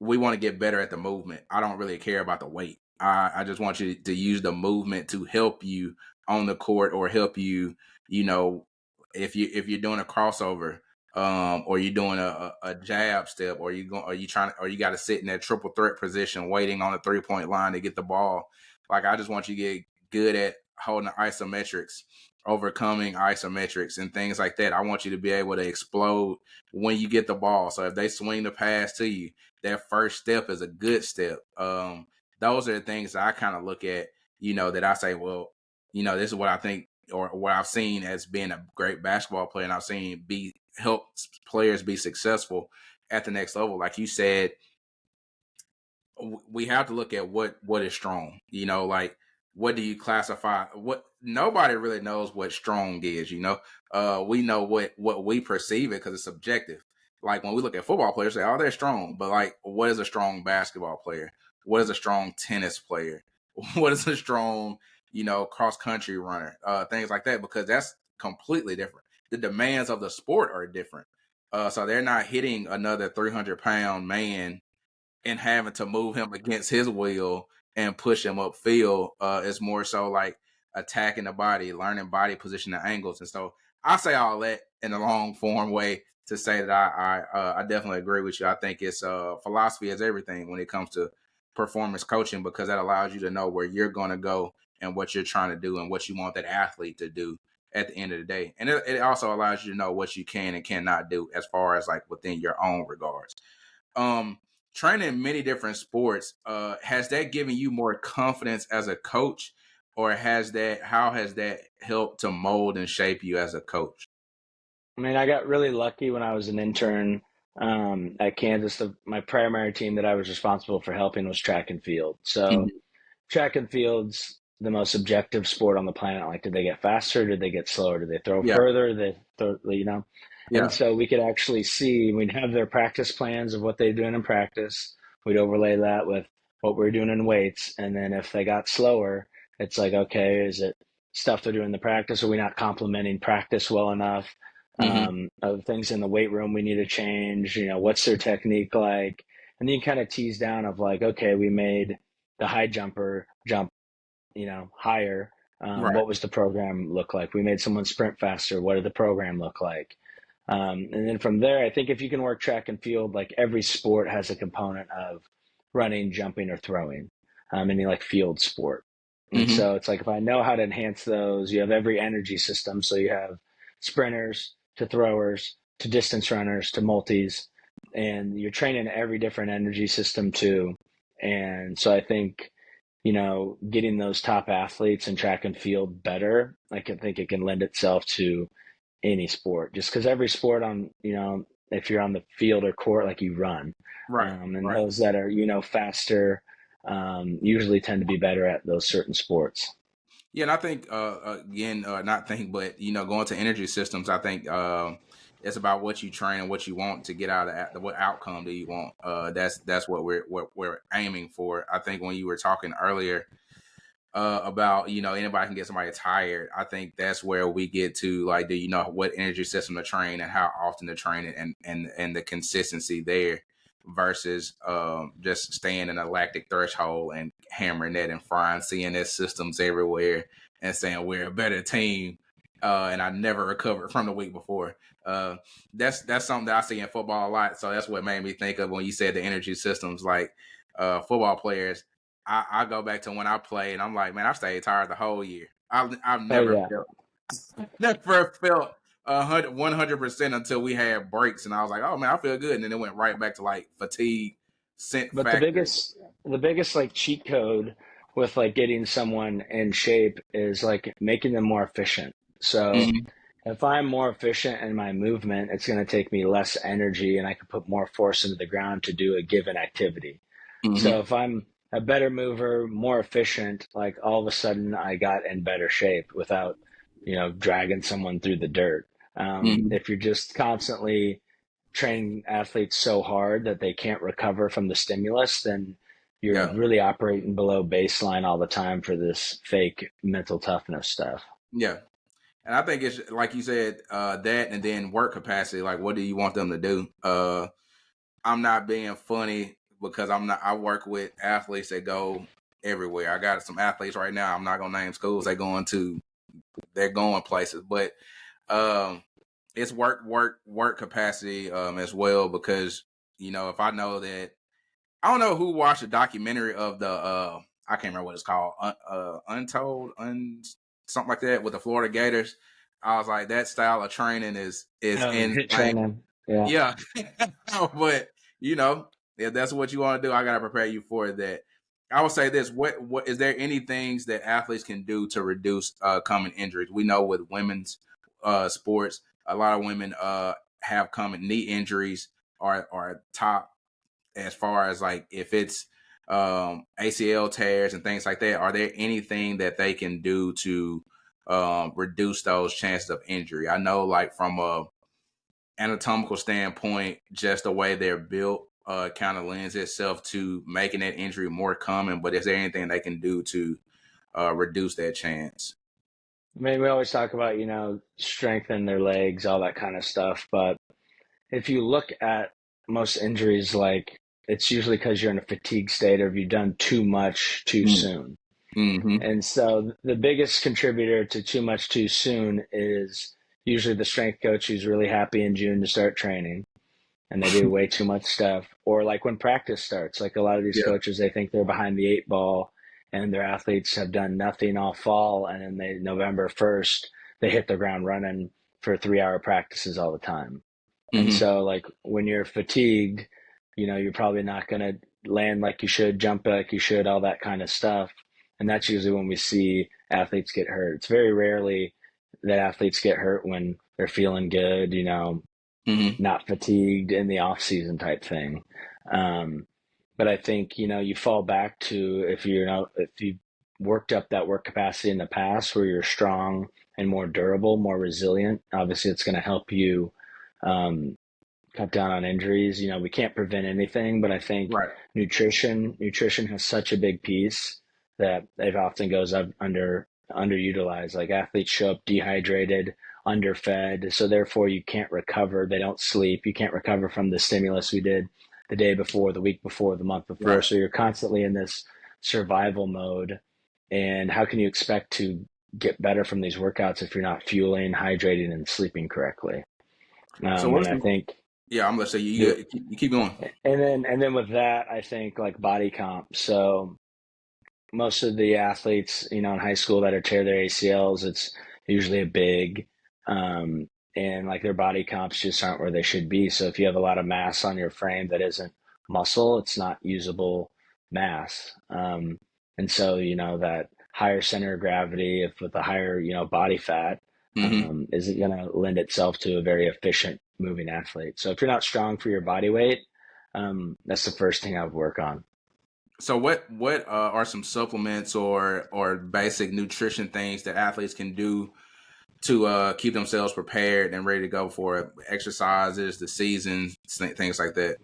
we want to get better at the movement. I don't really care about the weight. I just want you to use the movement to help you on the court or help you, you know, if you're doing a crossover, or you're doing a jab step, or you got to sit in that triple threat position waiting on the 3-point line to get the ball. Like I just want you to get good at holding the isometrics, overcoming isometrics and things like that. I want you to be able to explode when you get the ball. So if they swing the pass to you, that first step is a good step. Those are the things that I kind of look at, that I say, well, this is what I think or what I've seen as being a great basketball player, and I've seen help players be successful at the next level. Like you said, we have to look at what is strong. Like what do you classify? What nobody really knows what strong is. We know what we perceive it because it's subjective. Like when we look at football players, say, "Oh, they're strong," but like, what is a strong basketball player? What is a strong tennis player? What is a strong, cross country runner? Things like that, because that's completely different. The demands of the sport are different. So they're not hitting another 300-pound man and having to move him against his will and push him upfield. It's more so like attacking the body, learning body position and angles. And so I say all that in a long form way to say that I definitely agree with you. I think it's philosophy is everything when it comes to performance coaching, because that allows you to know where you're going to go and what you're trying to do and what you want that athlete to do at the end of the day. And it also allows you to know what you can and cannot do as far as like within your own regards. um Training many different sports, has that given you more confidence as a coach, or how has that helped to mold and shape you as a coach? I mean, I got really lucky when I was an intern at Kansas. My primary team that I was responsible for helping was track and field. So Mhm. track and field's the most objective sport on the planet. Like, did they get faster? Did they get slower? Did they throw Yeah. further? Did they throw? And Yeah. so we could actually see, we'd have their practice plans of what they're doing in practice. We'd overlay that with what we're doing in weights. And then if they got slower, it's like, okay, is it stuff they're doing in the practice? Are we not complementing practice well enough? Hmm. Of things in the weight room we need to change, what's their technique like? And then you kind of tease down of like, okay, we made the high jumper jump, higher. Right. What was the program look like? We made someone sprint faster. What did the program look like? And then from there, I think if you can work track and field, like every sport has a component of running, jumping, or throwing, any like field sport. And Hmm. so it's like if I know how to enhance those, you have every energy system. So you have sprinters to throwers to distance runners to multis, and you're training every different energy system too. And so I think, getting those top athletes in track and field better, I can think it can lend itself to any sport, just because every sport if you're on the field or court, like you run, Right, and right. those that are, faster, usually tend to be better at those certain sports. Yeah, and I think again, not think, but going to energy systems, I think it's about what you train and what you want to get out of that. What outcome do you want? That's what we're aiming for. I think when you were talking earlier about anybody can get somebody tired. I think that's where we get to, like, do you know what energy system to train and how often to train it, and the consistency there versus just staying in a lactic threshold and hammering that and frying CNS systems everywhere and saying we're a better team. And I never recovered from the week before. Uh, that's something that I see in football a lot. So that's what made me think of when you said the energy systems, like football players. I go back to when I played, and I'm like, man, I stayed tired the whole year. I've Oh never yeah. felt never felt 100% until we had breaks, and I was like, oh man, I feel good, and then it went right back to like fatigue, scent But the factor. biggest like cheat code with like getting someone in shape is like making them more efficient. So Hmm. if I'm more efficient in my movement, it's going to take me less energy and I can put more force into the ground to do a given activity. So Hmm. if I'm a better mover, more efficient, like all of a sudden I got in better shape without, dragging someone through the dirt. Hmm. If you're just constantly training athletes so hard that they can't recover from the stimulus, then you're Yeah, really operating below baseline all the time for this fake mental toughness stuff. yeah. And I think it's like you said, that, and then work capacity. Like, what do you want them to do? I'm not being funny because I'm not. I work with athletes that go everywhere. I got some athletes right now. I'm not gonna name schools. They're going places, but um, it's work capacity as well, because if I know that, I don't know who watched a documentary of the I can't remember what it's called, Untold, something like that, with the Florida Gators. I was like, that style of training is Oh, hit insane. training. Yeah. Yeah. But if that's what you want to do, I gotta prepare you for that. I would say this: what is there any things that athletes can do to reduce common injuries? We know with women's sports, a lot of women have common knee injuries, are top, as far as like if it's ACL tears and things like that. Are there anything that they can do to reduce those chances of injury? I know, like, from a anatomical standpoint, just the way they're built kind of lends itself to making that injury more common. But is there anything they can do to reduce that chance? I mean, we always talk about, strengthen their legs, all that kind of stuff. But if you look at most injuries, like it's usually because you're in a fatigue state or you've done too much too soon. Mm-hmm. And so the biggest contributor to too much too soon is usually the strength coach who's really happy in June to start training and they do way too much stuff. Or like when practice starts, like a lot of these Yeah. coaches, they think they're behind the eight ball and their athletes have done nothing all fall. And then November 1st, they hit the ground running for 3 hour practices all the time. And Mm-hmm. so, like, when you're fatigued, you're probably not going to land like you should, jump like you should, all that kind of stuff. And that's usually when we see athletes get hurt. It's very rarely that athletes get hurt when they're feeling good, Mm-hmm. not fatigued in the off season type thing. Um, but I think, you fall back to if you worked up that work capacity in the past where you're strong and more durable, more resilient, obviously it's going to help you um, cut down on injuries. We can't prevent anything, but I think Right. nutrition has such a big piece that it often goes up underutilized. Like athletes show up dehydrated, underfed, so therefore you can't recover. They don't sleep. You can't recover from the stimulus we did the day before, the week before, the month before. Right. So you're constantly in this survival mode. And how can you expect to get better from these workouts if you're not fueling, hydrating, and sleeping correctly? So And what's I the think Yeah, I'm gonna say The, you keep going. and then with that, I think like body comp. So most of the athletes, in high school that are tear their ACLs, it's usually a big, um, and like their body comps just aren't where they should be. So if you have a lot of mass on your frame that isn't muscle, it's not usable mass. And so, that higher center of gravity, if with a higher, body fat, Hmm. isn't going to lend itself to a very efficient moving athlete. So if you're not strong for your body weight, that's the first thing I would work on. So what are some supplements or basic nutrition things that athletes can do to keep themselves prepared and ready to go for exercises, the seasons, things like that?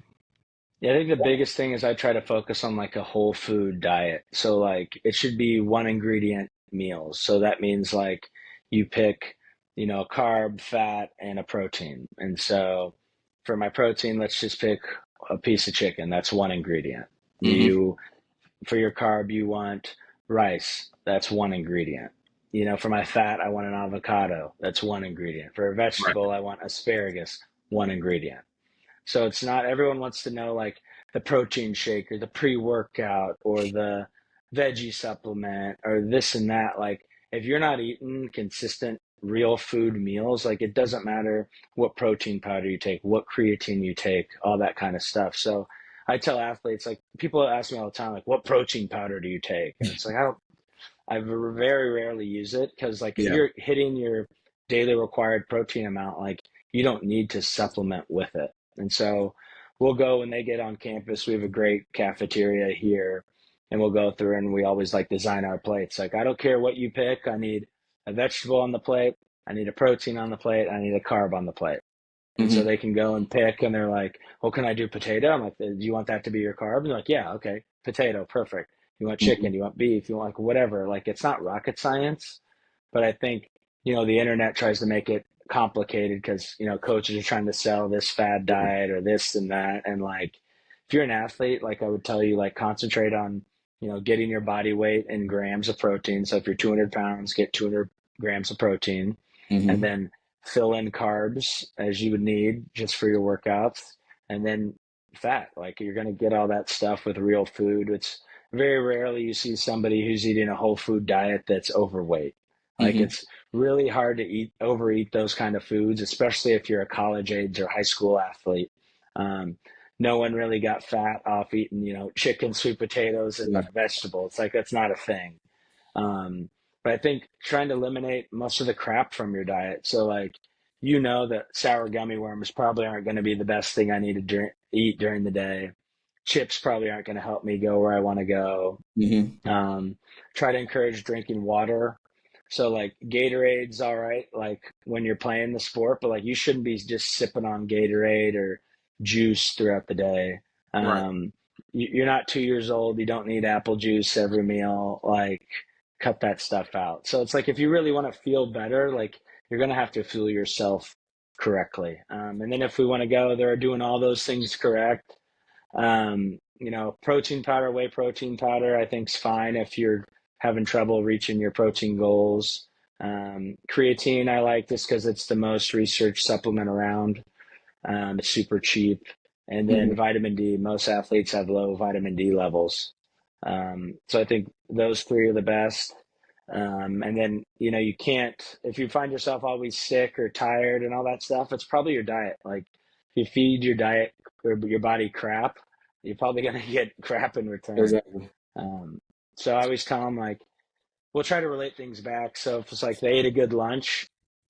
Yeah, I think the biggest thing is I try to focus on like a whole food diet. So like it should be one ingredient meals. So that means like you pick, a carb, fat, and a protein. And so for my protein, let's just pick a piece of chicken. That's one ingredient. Hmm. You For your carb, you want rice. That's one ingredient. For my fat, I want an avocado. That's one ingredient. For a Right. vegetable, I want asparagus. One ingredient. So it's not everyone wants to know like the protein shake or the pre-workout or the veggie supplement or this and that. Like if you're not eating consistent real food meals, like it doesn't matter what protein powder you take, what creatine you take, all that kind of stuff. So I tell athletes, like people ask me all the time, like what protein powder do you take? And it's like I very rarely use it because, like, if Yeah. you're hitting your daily required protein amount, like, you don't need to supplement with it. And so we'll go when they get on campus. We have a great cafeteria here, and we'll go through and we always like design our plates. Like, I don't care what you pick. I need a vegetable on the plate. I need a protein on the plate. I need a carb on the plate. And so Hmm. they can go and pick, and they're like, "Well, can I do potato?" I'm like, "Do you want that to be your carb?" And they're like, "Yeah, okay, potato, perfect. You want chicken? Hmm. You want beef? You want like whatever?" Like it's not rocket science, but I think the internet tries to make it complicated because coaches are trying to sell this fad diet or this and that, and like if you're an athlete, like I would tell you, like concentrate on getting your body weight in grams of protein. So if you're 200 pounds, get 200 grams of protein, and Hmm. then fill in carbs as you would need just for your workouts, and then fat. Like you're going to get all that stuff with real food. It's very rarely you see somebody who's eating a whole food diet that's overweight. Like Hmm. it's really hard to overeat those kind of foods, especially if you're a college age or high school athlete. Um, no one really got fat off eating, chicken, sweet potatoes, Yeah. and vegetables. Like that's not a thing. Um, but I think trying to eliminate most of the crap from your diet. So like, that sour gummy worms probably aren't going to be the best thing I need to eat during the day. Chips probably aren't going to help me go where I want to go. Hmm. Um, Try to encourage drinking water. So like Gatorade's all right, like when you're playing the sport, but like you shouldn't be just sipping on Gatorade or juice throughout the day. Right. You're not 2 years old. You don't need apple juice every meal. Like cut that stuff out. So it's like if you really want to feel better, like you're gonna have to fuel yourself correctly. And then if we want to go, they're doing all those things correct. Protein powder, whey protein powder, I think is fine if you're having trouble reaching your protein goals. Creatine, I like this because it's the most researched supplement around. It's super cheap. And then Hmm. vitamin D, most athletes have low vitamin D levels. So I think those three are the best. And then, you can't, if you find yourself always sick or tired and all that stuff, it's probably your diet. Like if you feed your diet or your body crap, you're probably going to get crap in return. Exactly. Um, so I always tell them like, we'll try to relate things back. So if it's like they ate a good lunch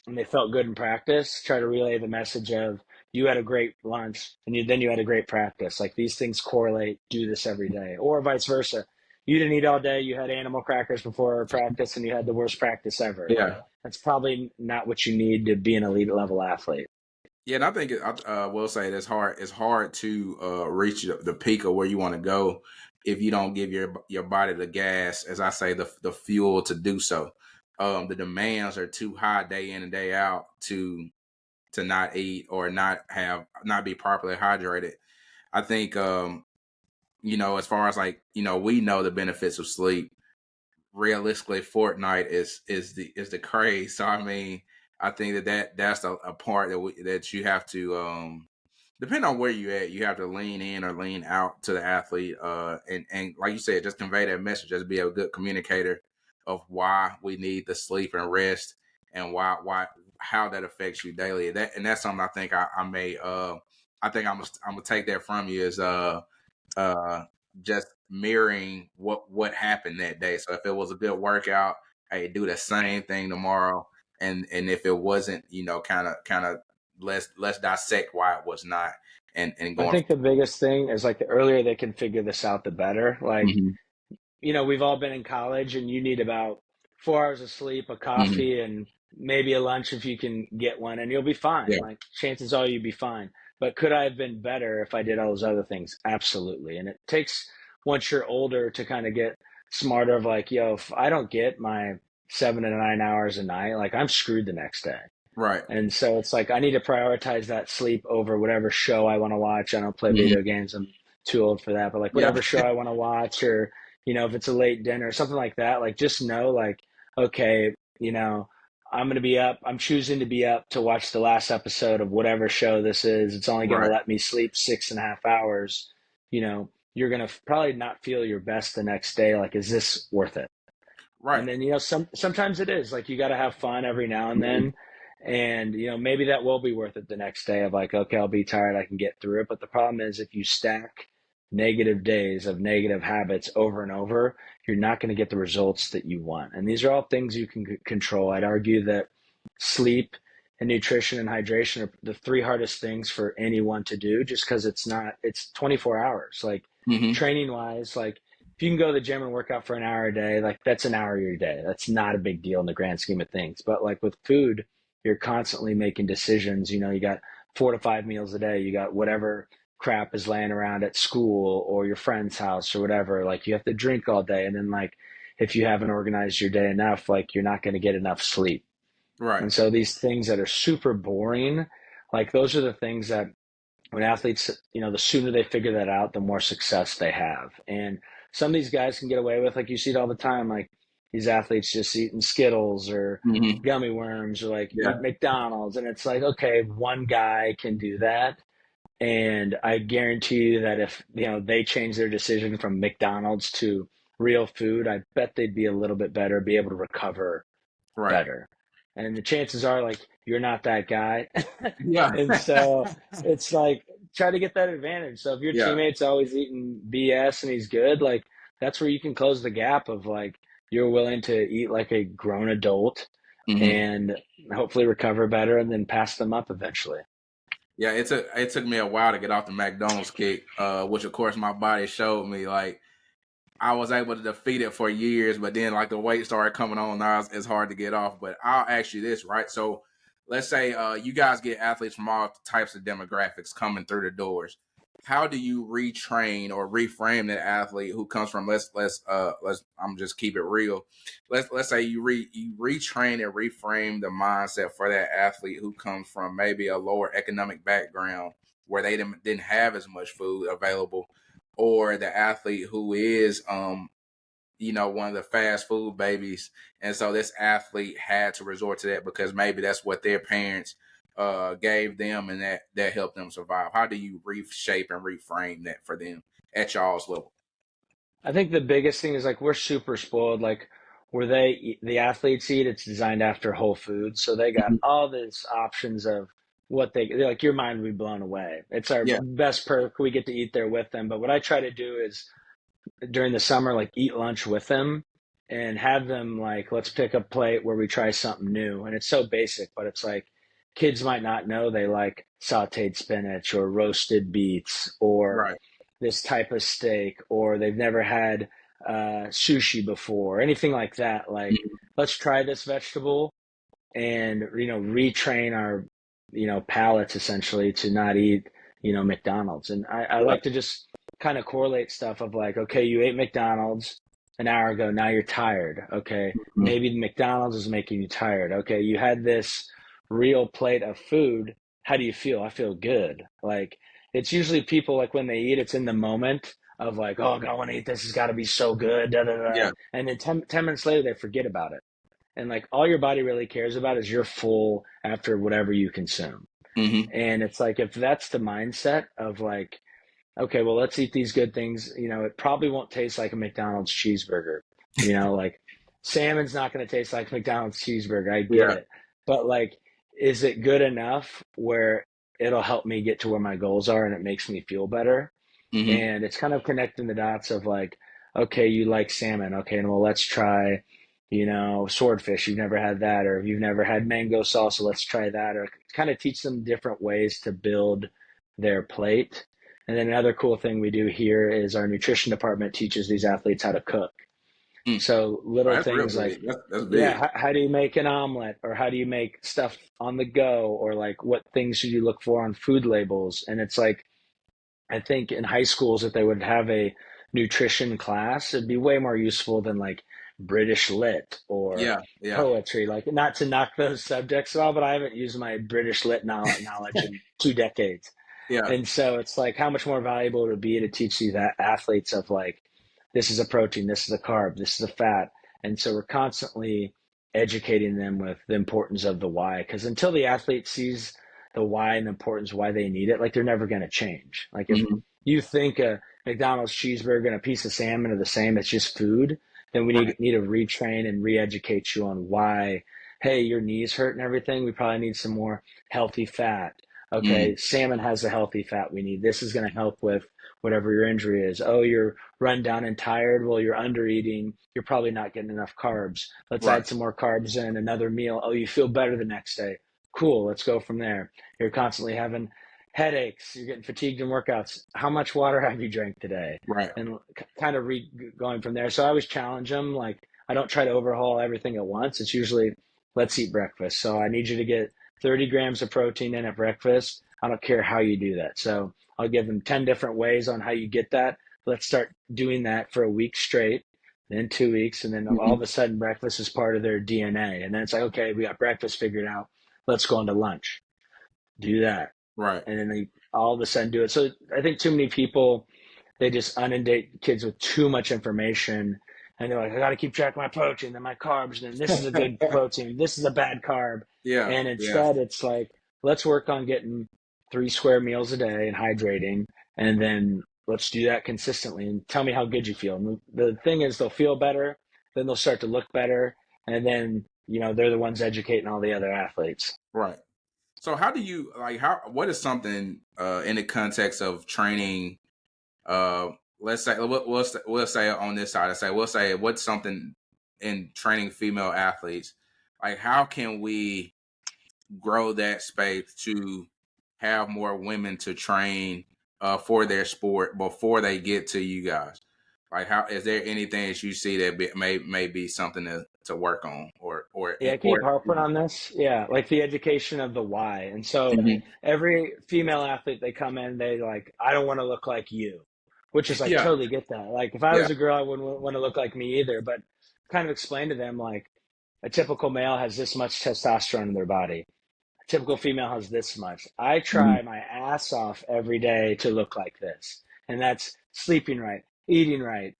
and they felt good in practice, try to relay the message of you had a great lunch and then you had a great practice. Like these things correlate, do this every day, or vice versa. You didn't eat all day, you had animal crackers before practice and you had the worst practice ever. Like Yeah. that's probably not what you need to be an elite level athlete. Yeah, and I think I will say it's hard. It's hard to reach the peak of where you want to go if you don't give your body the gas, as I say, the fuel to do so. The demands are too high day in and day out to not eat or not be properly hydrated. I think as far as like we know the benefits of sleep. Realistically, Fortnite is the craze. So I mean, I think that's a part that you have to depending on where you at, you have to lean in or lean out to the athlete, and like you said, just convey that message. Just be a good communicator of why we need the sleep and rest, and why how that affects you daily. That's something I think I may I think I'm gonna take that from you is uh just mirroring what happened that day. So if it was a good workout, hey, do the same thing tomorrow. And if it wasn't, kind of let's dissect why it was not, and I going. think the biggest thing is like the earlier they can figure this out, the better. Like, Hmm. we've all been in college and you need about 4 hours of sleep, a Hmm. coffee, and maybe a lunch if you can get one, and you'll be fine. Yeah. Like, chances are you'll be fine. But could I have been better if I did all those other things? Absolutely. And it takes, once you're older, to kind of get smarter of like, yo, if I don't get my 7 to 9 hours a night, like I'm screwed the next day. Right. And so it's like I need to prioritize that sleep over whatever show I want to watch. I don't play Hmm. video games. I'm too old for that. But like Yeah. whatever show I want to watch, or if it's a late dinner or something like that, like just know like, okay, I'm going to be up. I'm choosing to be up to watch the last episode of whatever show this is. It's only going to Right. let me sleep 6.5 hours. You're going to probably not feel your best the next day. Like, is this worth it? Right. And then sometimes it is like you got to have fun every now and Hmm. then, and maybe that will be worth it the next day of like, okay, I'll be tired, I can get through it. But the problem is if you stack negative days of negative habits over and over, you're not going to get the results that you want. And these are all things you can control. I'd argue that sleep and nutrition and hydration are the three hardest things for anyone to do, just because it's 24 hours. Like, Hmm. training wise, like if you can go to the gym and work out for an hour a day, like that's an hour of your day. That's not a big deal in the grand scheme of things. But like with food, you're constantly making decisions. You got 4 to 5 meals a day. You got whatever crap is laying around at school or your friend's house or whatever. Like you have to drink all day. And then like if you haven't organized your day enough, like you're not going to get enough sleep. Right. And so these things that are super boring, like those are the things that when athletes, the sooner they figure that out, the more success they have. And some of these guys can get away with, like you see it all the time, like these athletes just eating Skittles or Hmm. gummy worms or like eat Yeah. McDonald's. And it's like, okay, one guy can do that. And I guarantee you that if, they change their decision from McDonald's to real food, I bet they'd be a little bit better, be able to recover Right. better. And the chances are like you're not that guy. Yeah. And so it's like try to get that advantage. So if your Yeah. teammate's always eating BS and he's good, like that's where you can close the gap of like you're willing to eat like a grown adult Hmm. and hopefully recover better and then pass them up eventually. Yeah. It took me a while to get off the McDonald's kick, which of course my body showed me like I was able to defeat it for years, but then like the weight started coming on. Now it's hard to get off. But I'll ask you this, right? So let's say you guys get athletes from all types of demographics coming through the doors. How do you retrain or reframe that athlete who comes from let's I'm just keep it real. Let's say you retrain and reframe the mindset for that athlete who comes from maybe a lower economic background where they didn't have as much food available, or the athlete who is one of the fast food babies, and so this athlete had to resort to that because maybe that's what their parents gave them, and that helped them survive. How do you reshape and reframe that for them at y'all's level? I think the biggest thing is like we're super spoiled. Like where the athletes eat, it's designed after Whole Foods, so they got Mhm. all these options of what like your mind would be blown away. It's our Yeah. best perk. We get to eat there with them. But what I try to do is during the summer, like eat lunch with them and have them like let's pick a plate where we try something new. And it's so basic, but it's like kids might not know they like sautéed spinach or roasted beets or Right. this type of steak, or they've never had sushi before, or anything like that. Like, Mhm. let's try this vegetable and retrain our palates essentially to not eat McDonald's. And I Right. like to just kind of correlate stuff of like, okay, you ate McDonald's an hour ago, now you're tired. Okay, Mhm. maybe the McDonald's is making you tired. Okay, you had this real plate of food, how do you feel? I feel good. Like, it's usually people like when they eat, it's in the moment of like, oh God, I want to eat this, it's got to be so good, da, da, da. Yeah. And then 10 minutes later they forget about it, and like all your body really cares about is you're full after whatever you consume. Mm-hmm. And it's like, if that's the mindset of like, okay, well, let's eat these good things. It probably won't taste like a McDonald's cheeseburger. Like salmon's not going to taste like McDonald's cheeseburger. I get Yeah. it. But like, is it good enough where it'll help me get to where my goals are and it makes me feel better? Mm-hmm. And it's kind of connecting the dots of like, okay, you like salmon. Okay, and well, let's try, swordfish. You've never had that, or if you've never had mango salsa, let's try that, or kind of teach them different ways to build their plate. And then another cool thing we do here is our nutrition department teaches these athletes how to cook. Mm. So Oh, little that's real things like, big. That's yeah, big. how do you make an omelet, or how do you make stuff on the go, or like what things should you look for on food labels? And it's like, I think in high schools, if they would have a nutrition class, it'd be way more useful than like British lit or Yeah. Yeah. poetry. Like, not to knock those subjects at all, but I haven't used my British lit knowledge in 2 decades. Yeah. And so it's like, how much more valuable it would be to teach these athletes of like, this is a protein, this is a carb, this is a fat. And so we're constantly educating them with the importance of the why. Because until the athlete sees the why and the importance why they need it, like they're never going to change. Like if Mm-hmm. you think a McDonald's cheeseburger and a piece of salmon are the same, it's just food, then we Right. need to retrain and re-educate you on why, hey, your knees hurt and everything. We probably need some more healthy fat. Mm-hmm. Okay, salmon has the healthy fat we need. This is going to help with whatever your injury is. Oh, you're run down and tired. Well, you're under eating. You're probably not getting enough carbs. Let's Right. add some more carbs in another meal. Oh, you feel better the next day. Cool. Let's go from there. You're constantly having headaches. You're getting fatigued in workouts. How much water have you drank today? Right. And kind of going from there. So I always challenge them. Like, I don't try to overhaul everything at once. It's usually, let's eat breakfast. So I need you to get 30 grams of protein in at breakfast. I don't care how you do that. So I'll give them 10 different ways on how you get that. Let's start doing that for a week straight, then 2 weeks. And then all Mm-hmm. of a sudden, breakfast is part of their DNA. And then it's like, okay, we got breakfast figured out. Let's go into lunch. Do that. Right. And then they all of a sudden do it. So I think too many people, they just inundate kids with too much information. And they're like, I got to keep track of my protein and my carbs. And this is a good protein. This is a bad carb. Yeah. And Yeah. instead, it's like, let's work on getting 3 square meals a day and hydrating. And then let's do that consistently and tell me how good you feel. And the thing is, they'll feel better. Then they'll start to look better. And then, they're the ones educating all the other athletes. Right. So how do you like how what is something in the context of training let's say we'll say on this side, we'll say what's something in training female athletes, like how can we grow that space to have more women to train for their sport before they get to you guys? Like, how is there anything that you see that may be something to work on Yeah, I keep harping on this. Yeah, like the education of the why. And so Mhm. every female athlete, they come in, they like, I don't want to look like you, which is like, Yeah, totally get that. Like, if I yeah, was a girl, I wouldn't want to look like me either. But kind of explain to them, like, a typical male has this much testosterone in their body. A typical female has this much. I mhm, try my ass off every day to look like this. And that's sleeping right, eating right,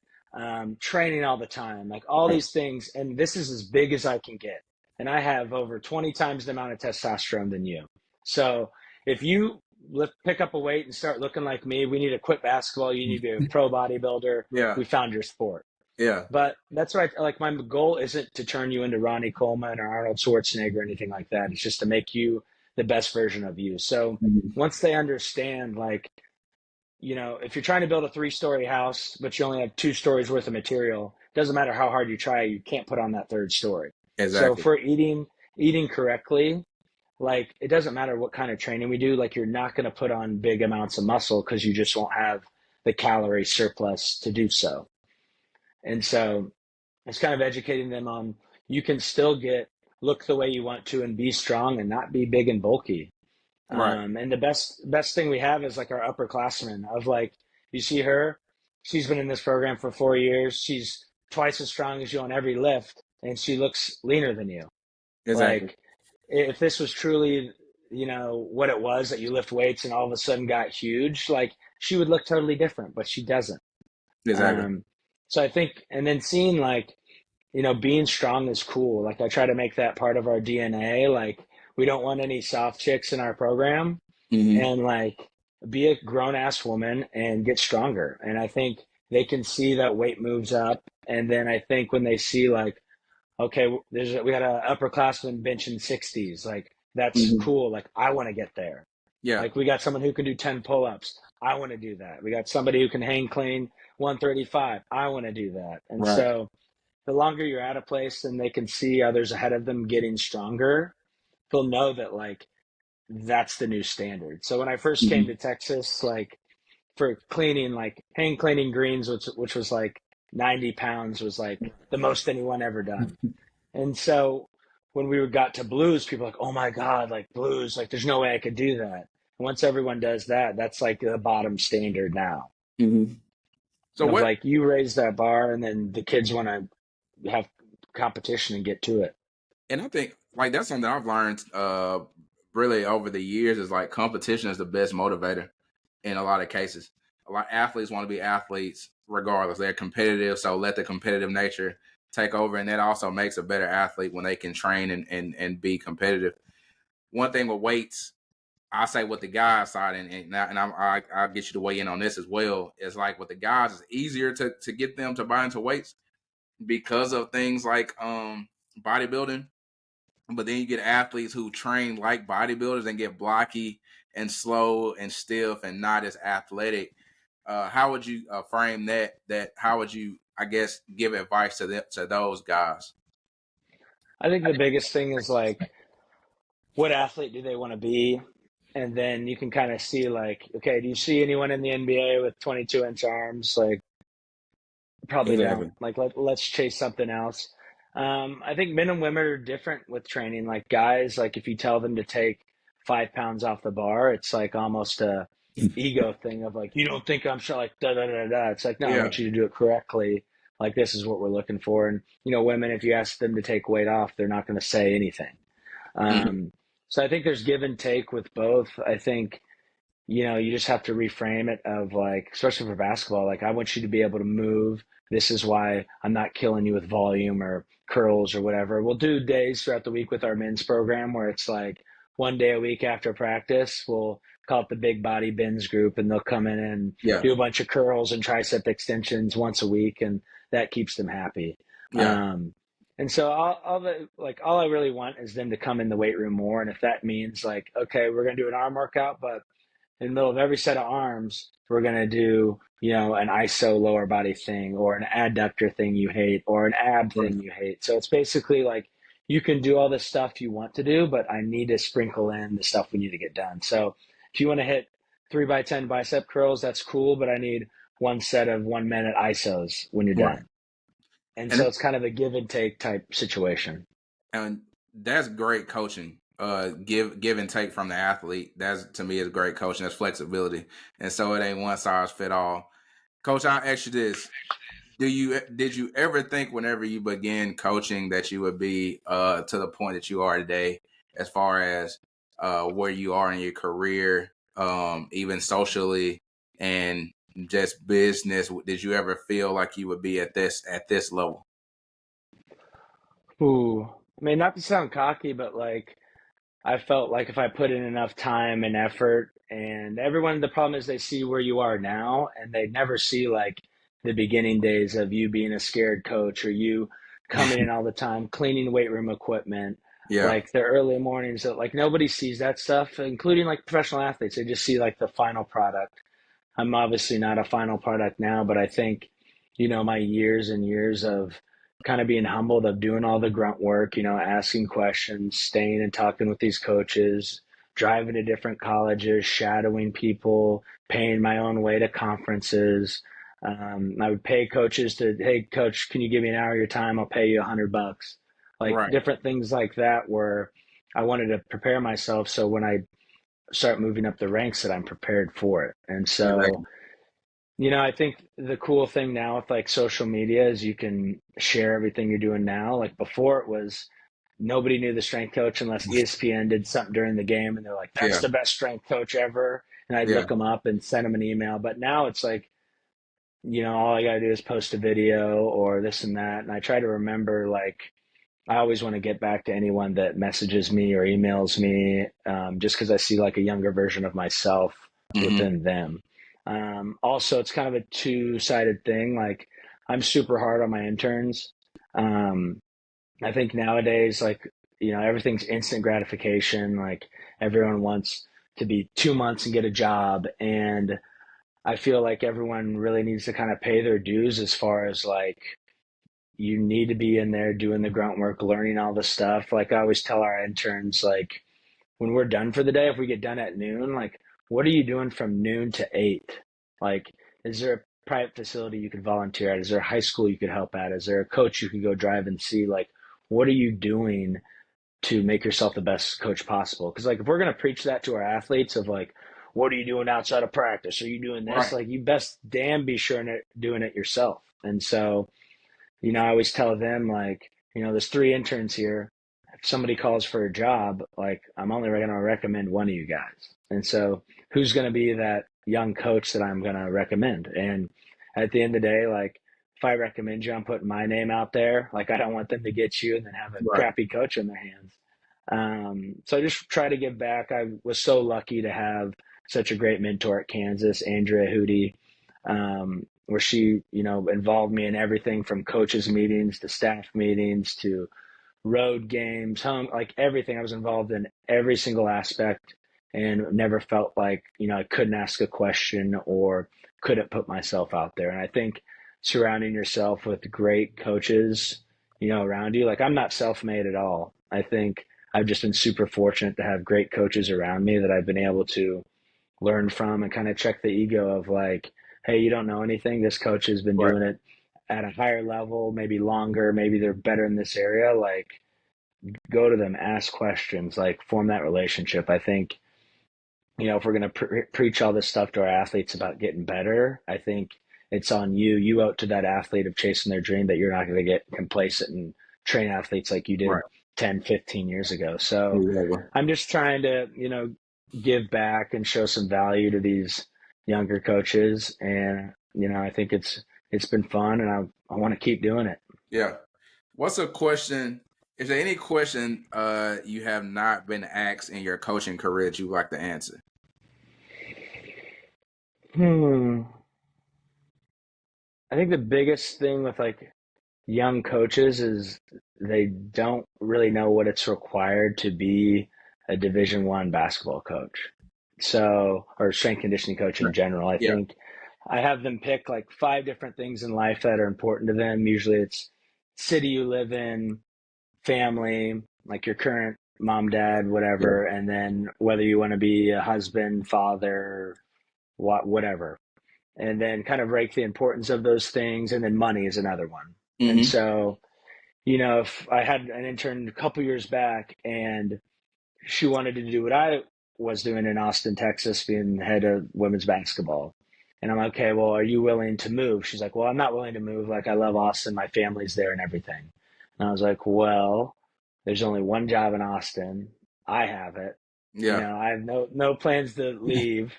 training all the time, like all right, these things. And this is as big as I can get. And I have over 20 times the amount of testosterone than you. So if you pick up a weight and start looking like me, we need to quit basketball. You need to be a pro bodybuilder. yeah, We found your sport. yeah, But that's right. Like, my goal isn't to turn you into Ronnie Coleman or Arnold Schwarzenegger or anything like that. It's just to make you the best version of you. So mhm, once they understand, like, if you're trying to build a 3-story house, but you only have 2 stories worth of material, doesn't matter how hard you try, you can't put on that third story. So exactly, for eating correctly, like, it doesn't matter what kind of training we do. Like, you're not going to put on big amounts of muscle because you just won't have the calorie surplus to do so. And so it's kind of educating them on, you can still look the way you want to and be strong and not be big and bulky. right, And the best thing we have is like our upperclassmen of like, you see her, she's been in this program for 4 years. She's twice as strong as you on every lift, and she looks leaner than you. exactly, Like, if this was truly, what it was, that you lift weights and all of a sudden got huge, like, she would look totally different, but she doesn't. exactly, Um, so I think, and then seeing like, being strong is cool. Like, I try to make that part of our DNA. Like, we don't want any soft chicks in our program, Hmm. and like be a grown ass woman and get stronger. And I think they can see that weight moves up. And then I think when they see like, okay, we got an upperclassman benching 60s, like that's Hmm. cool. Like I want to get there. Yeah. Like we got someone who can do 10 pull-ups. I want to do that. We got somebody who can hang clean 135. I want to do that. And Right. so the longer you're at a place and they can see others ahead of them getting stronger, they'll know that like that's the new standard. So when I first came Hmm. to Texas, like for cleaning, like hang cleaning greens, which was like 90 pounds, was like the most anyone ever done. And so when we got to blues, people were like, oh my God, like blues, like there's no way I could do that. And once everyone does that, that's like the bottom standard now. Hmm. So Of what? like you raise that bar and then the kids want to have competition and get to it. And I think like that's something I've learned really over the years is like competition is the best motivator in a lot of cases. A lot of athletes want to be athletes regardless. They're competitive, so let the competitive nature take over, and that also makes a better athlete when they can train and be competitive. One thing with weights, I say with the guys side, I'll get you to weigh in on this as well. Is like with the guys, it's easier to get them to buy into weights because of things like bodybuilding. But then you get athletes who train like bodybuilders and get blocky and slow and stiff and not as athletic. How would you frame that? That how would you, I guess, give advice to those guys? I think the biggest thing is like, what athlete do they want to be? And then you can kind of see like, okay, do you see anyone in the NBA with 22-inch arms? Like, probably don't. Exactly. Like, let's chase something else. I think men and women are different with training. Like guys, like if you tell them to take 5 pounds off the bar, it's like almost a ego thing of like, you don't think I'm sure, like da da da da. It's like, no, I Yeah. want you to do it correctly. Like this is what we're looking for. And women, if you ask them to take weight off, they're not going to say anything. Hmm. Um, so I think there's give and take with both. I think you just have to reframe it of like, especially for basketball, like I want you to be able to move. This is why I'm not killing you with volume or curls or whatever. We'll do days throughout the week with our men's program where it's like one day a week after practice, we'll call it the big body bends group and they'll come in and Yeah. do a bunch of curls and tricep extensions once a week and that keeps them happy. Yeah. Um, and so all I really want is them to come in the weight room more. And if that means like, okay, we're gonna do an arm workout, but in the middle of every set of arms, we're going to do, an ISO lower body thing or an adductor thing you hate or an ab Right. thing you hate. So it's basically like you can do all the stuff you want to do, but I need to sprinkle in the stuff we need to get done. So if you want to hit 3x10 bicep curls, that's cool, but I need one set of 1 minute ISOs when you're Right. done. And so And it's kind of a give and take type situation. and that's great coaching. Give and take from the athlete. That's to me is great coaching. That's flexibility, and so it ain't one size fit all. Coach, I'll ask you this: did you ever think whenever you began coaching that you would be to the point that you are today, as far as where you are in your career, even socially and just business? Did you ever feel like you would be at this level? Ooh, I mean, not to sound cocky, but like I felt like if I put in enough time and effort, and everyone, the problem is they see where you are now and they never see like the beginning days of you being a scared coach or you coming in all the time, cleaning weight room equipment, Yeah. like the early mornings that like nobody sees that stuff, including like professional athletes. They just see like the final product. I'm obviously not a final product now, but I think, my years and years of kind of being humbled of doing all the grunt work, asking questions, staying and talking with these coaches, driving to different colleges, shadowing people, paying my own way to conferences. I would pay coaches to, hey, coach, can you give me an hour of your time? I'll pay you $100. Like Right. different things like that where I wanted to prepare myself so when I start moving up the ranks that I'm prepared for it. And so, Exactly. I think the cool thing now with like social media is you can share everything you're doing now. Like before it was nobody knew the strength coach unless ESPN did something during the game and they're like, that's Yeah. the best strength coach ever. And I'd Yeah. look them up and send them an email. But now it's like, all I got to do is post a video or this and that. And I try to remember like I always want to get back to anyone that messages me or emails me, just because I see like a younger version of myself Mm-hmm. within them. Also, it's kind of a two-sided thing. Like I'm super hard on my interns. Um, I think nowadays, like, everything's instant gratification. Like everyone wants to be 2 months and get a job. And I feel like everyone really needs to kind of pay their dues as far as like, you need to be in there doing the grunt work, learning all the stuff. Like I always tell our interns, like when we're done for the day, if we get done at noon, like what are you doing from noon to 8? Like, is there a private facility you could volunteer at? Is there a high school you could help at? Is there a coach you could go drive and see? Like, what are you doing to make yourself the best coach possible? Because like if we're gonna preach that to our athletes of like, what are you doing outside of practice? Are you doing this? Right. Like you best damn be sure doing it yourself. And so I always tell them like, there's three interns here. If somebody calls for a job, like I'm only going to recommend one of you guys. And so who's going to be that young coach that I'm going to recommend? And at the end of the day, like if I recommend you, I'm putting my name out there. Like I don't want them to get you and then have a Right. crappy coach in their hands. So I just try to give back. I was so lucky to have such a great mentor at Kansas, Andrea Hootie, where she, involved me in everything from coaches meetings to staff meetings to road games, home, like everything. I was involved in every single aspect and never felt like, I couldn't ask a question or couldn't put myself out there. And I think surrounding yourself with great coaches, around you, like I'm not self-made at all. I think I've just been super fortunate to have great coaches around me that I've been able to learn from and kind of check the ego of like, hey, you don't know anything. This coach has been Right. doing it at a higher level, maybe longer, maybe they're better in this area. Like, go to them, ask questions, like form that relationship. I think, if we're going to preach all this stuff to our athletes about getting better, I think it's on you. You owe it to that athlete of chasing their dream that you're not going to get complacent and train athletes like you did Right. 10, 15 years ago. So Exactly. I'm just trying to, give back and show some value to these younger coaches. And, I think it's been fun and I want to keep doing it. Yeah. What's a question? Is there any question you have not been asked in your coaching career that you like to answer? Hmm. I think the biggest thing with like young coaches is they don't really know what it's required to be a Division I basketball coach. So, or strength conditioning coach in Right. general. I Yeah. think I have them pick like 5 different things in life that are important to them. Usually it's city you live in, family, like your current mom, dad, Yeah. whatever, and then whether you want to be a husband, father, whatever. And then kind of rate the importance of those things. And then money is another one. And Mm-hmm. so, if I had an intern a couple years back and she wanted to do what I was doing in Austin, Texas, being head of women's basketball. And I'm like, okay, well, are you willing to move? She's like, well, I'm not willing to move. Like, I love Austin. My family's there and everything. And I was like, well, there's only one job in Austin. I have it. Yeah. I have no plans to leave.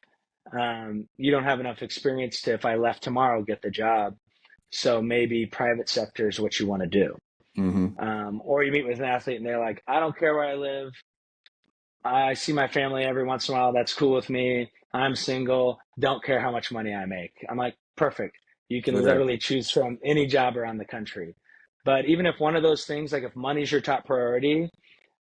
You don't have enough experience to, if I left tomorrow, get the job. So maybe private sector is what you want to do. Mm-hmm. Or you meet with an athlete and they're like, I don't care where I live. I see my family every once in a while. That's cool with me. I'm single. Don't care how much money I make. I'm like, perfect. You can Exactly. literally choose from any job around the country. But even if one of those things, like if money's your top priority,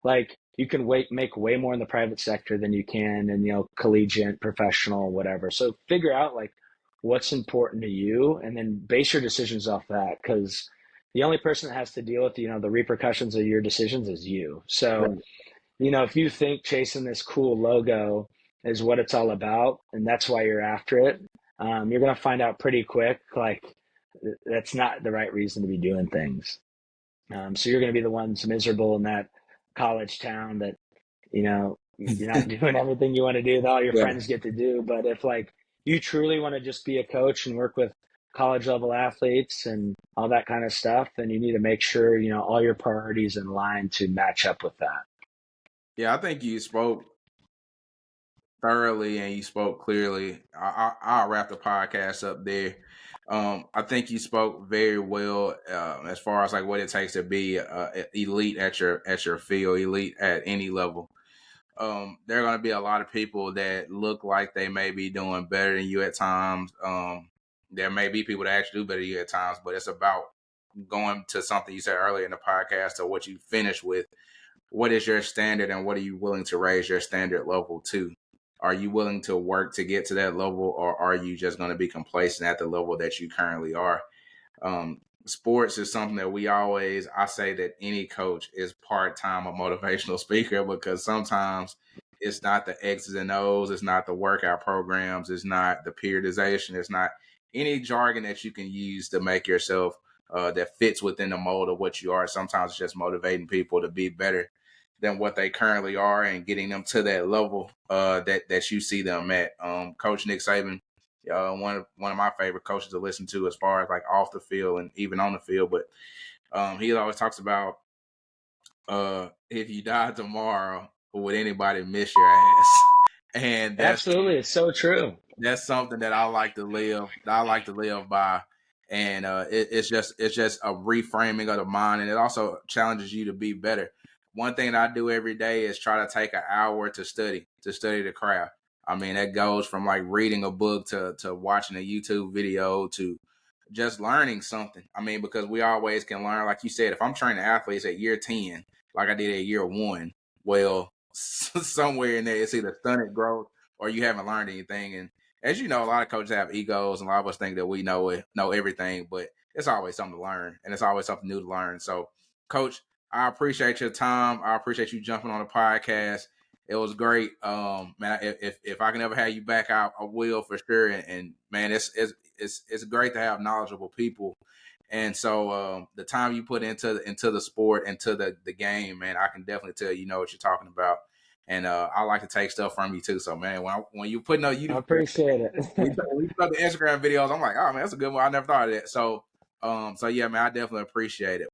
like you can make way more in the private sector than you can in, collegiate, professional, whatever. So figure out like what's important to you and then base your decisions off that, because the only person that has to deal with, the repercussions of your decisions is you. So Right. if you think chasing this cool logo is what it's all about, and that's why you're after it, you're going to find out pretty quick, like, that's not the right reason to be doing things. So you're going to be the ones miserable in that college town that, you're not doing everything you want to do that all your Yeah. friends get to do. But if, like, you truly want to just be a coach and work with college level athletes and all that kind of stuff, then you need to make sure, all your priorities in line to match up with that. Yeah. I think you spoke thoroughly and you spoke clearly. I'll wrap the podcast up there. I think you spoke very well as far as like what it takes to be elite at your field, elite at any level. There are going to be a lot of people that look like they may be doing better than you at times. There may be people that actually do better than you at times, but it's about going to something you said earlier in the podcast to what you finish with. What is your standard and what are you willing to raise your standard level to? Are you willing to work to get to that level, or are you just going to be complacent at the level that you currently are? Sports is something that I say that any coach is part-time a motivational speaker, because sometimes it's not the X's and O's, it's not the workout programs, it's not the periodization, it's not any jargon that you can use to make yourself that fits within the mold of what you are. Sometimes it's just motivating people to be better than what they currently are and getting them to that level that you see them at. Coach Nick Saban, one of my favorite coaches to listen to as far as like off the field and even on the field. But he always talks about if you die tomorrow, would anybody miss your ass? And Absolutely, it's so true. that's something that I like to live. I like to live by, and it's just a reframing of the mind, and it also challenges you to be better. One thing that I do every day is try to take an hour to study the craft. I mean, that goes from like reading a book to watching a YouTube video to just learning something. I mean, because we always can learn. Like you said, if I'm training athletes at year 10, like I did at year 1, well, somewhere in there it's either stunted growth or you haven't learned anything. And as you know, a lot of coaches have egos, and a lot of us think that we know everything, but it's always something to learn, and it's always something new to learn. So, Coach, I appreciate your time. I appreciate you jumping on the podcast. It was great, man. If I can ever have you back, I will for sure. And man, it's great to have knowledgeable people. And so the time you put into the sport, into the game, man, I can definitely tell you know what you're talking about. And I like to take stuff from you too. So man, when you put no I you appreciate when it. you put the Instagram videos, I'm like, oh man, that's a good one. I never thought of that. So yeah, man, I definitely appreciate it.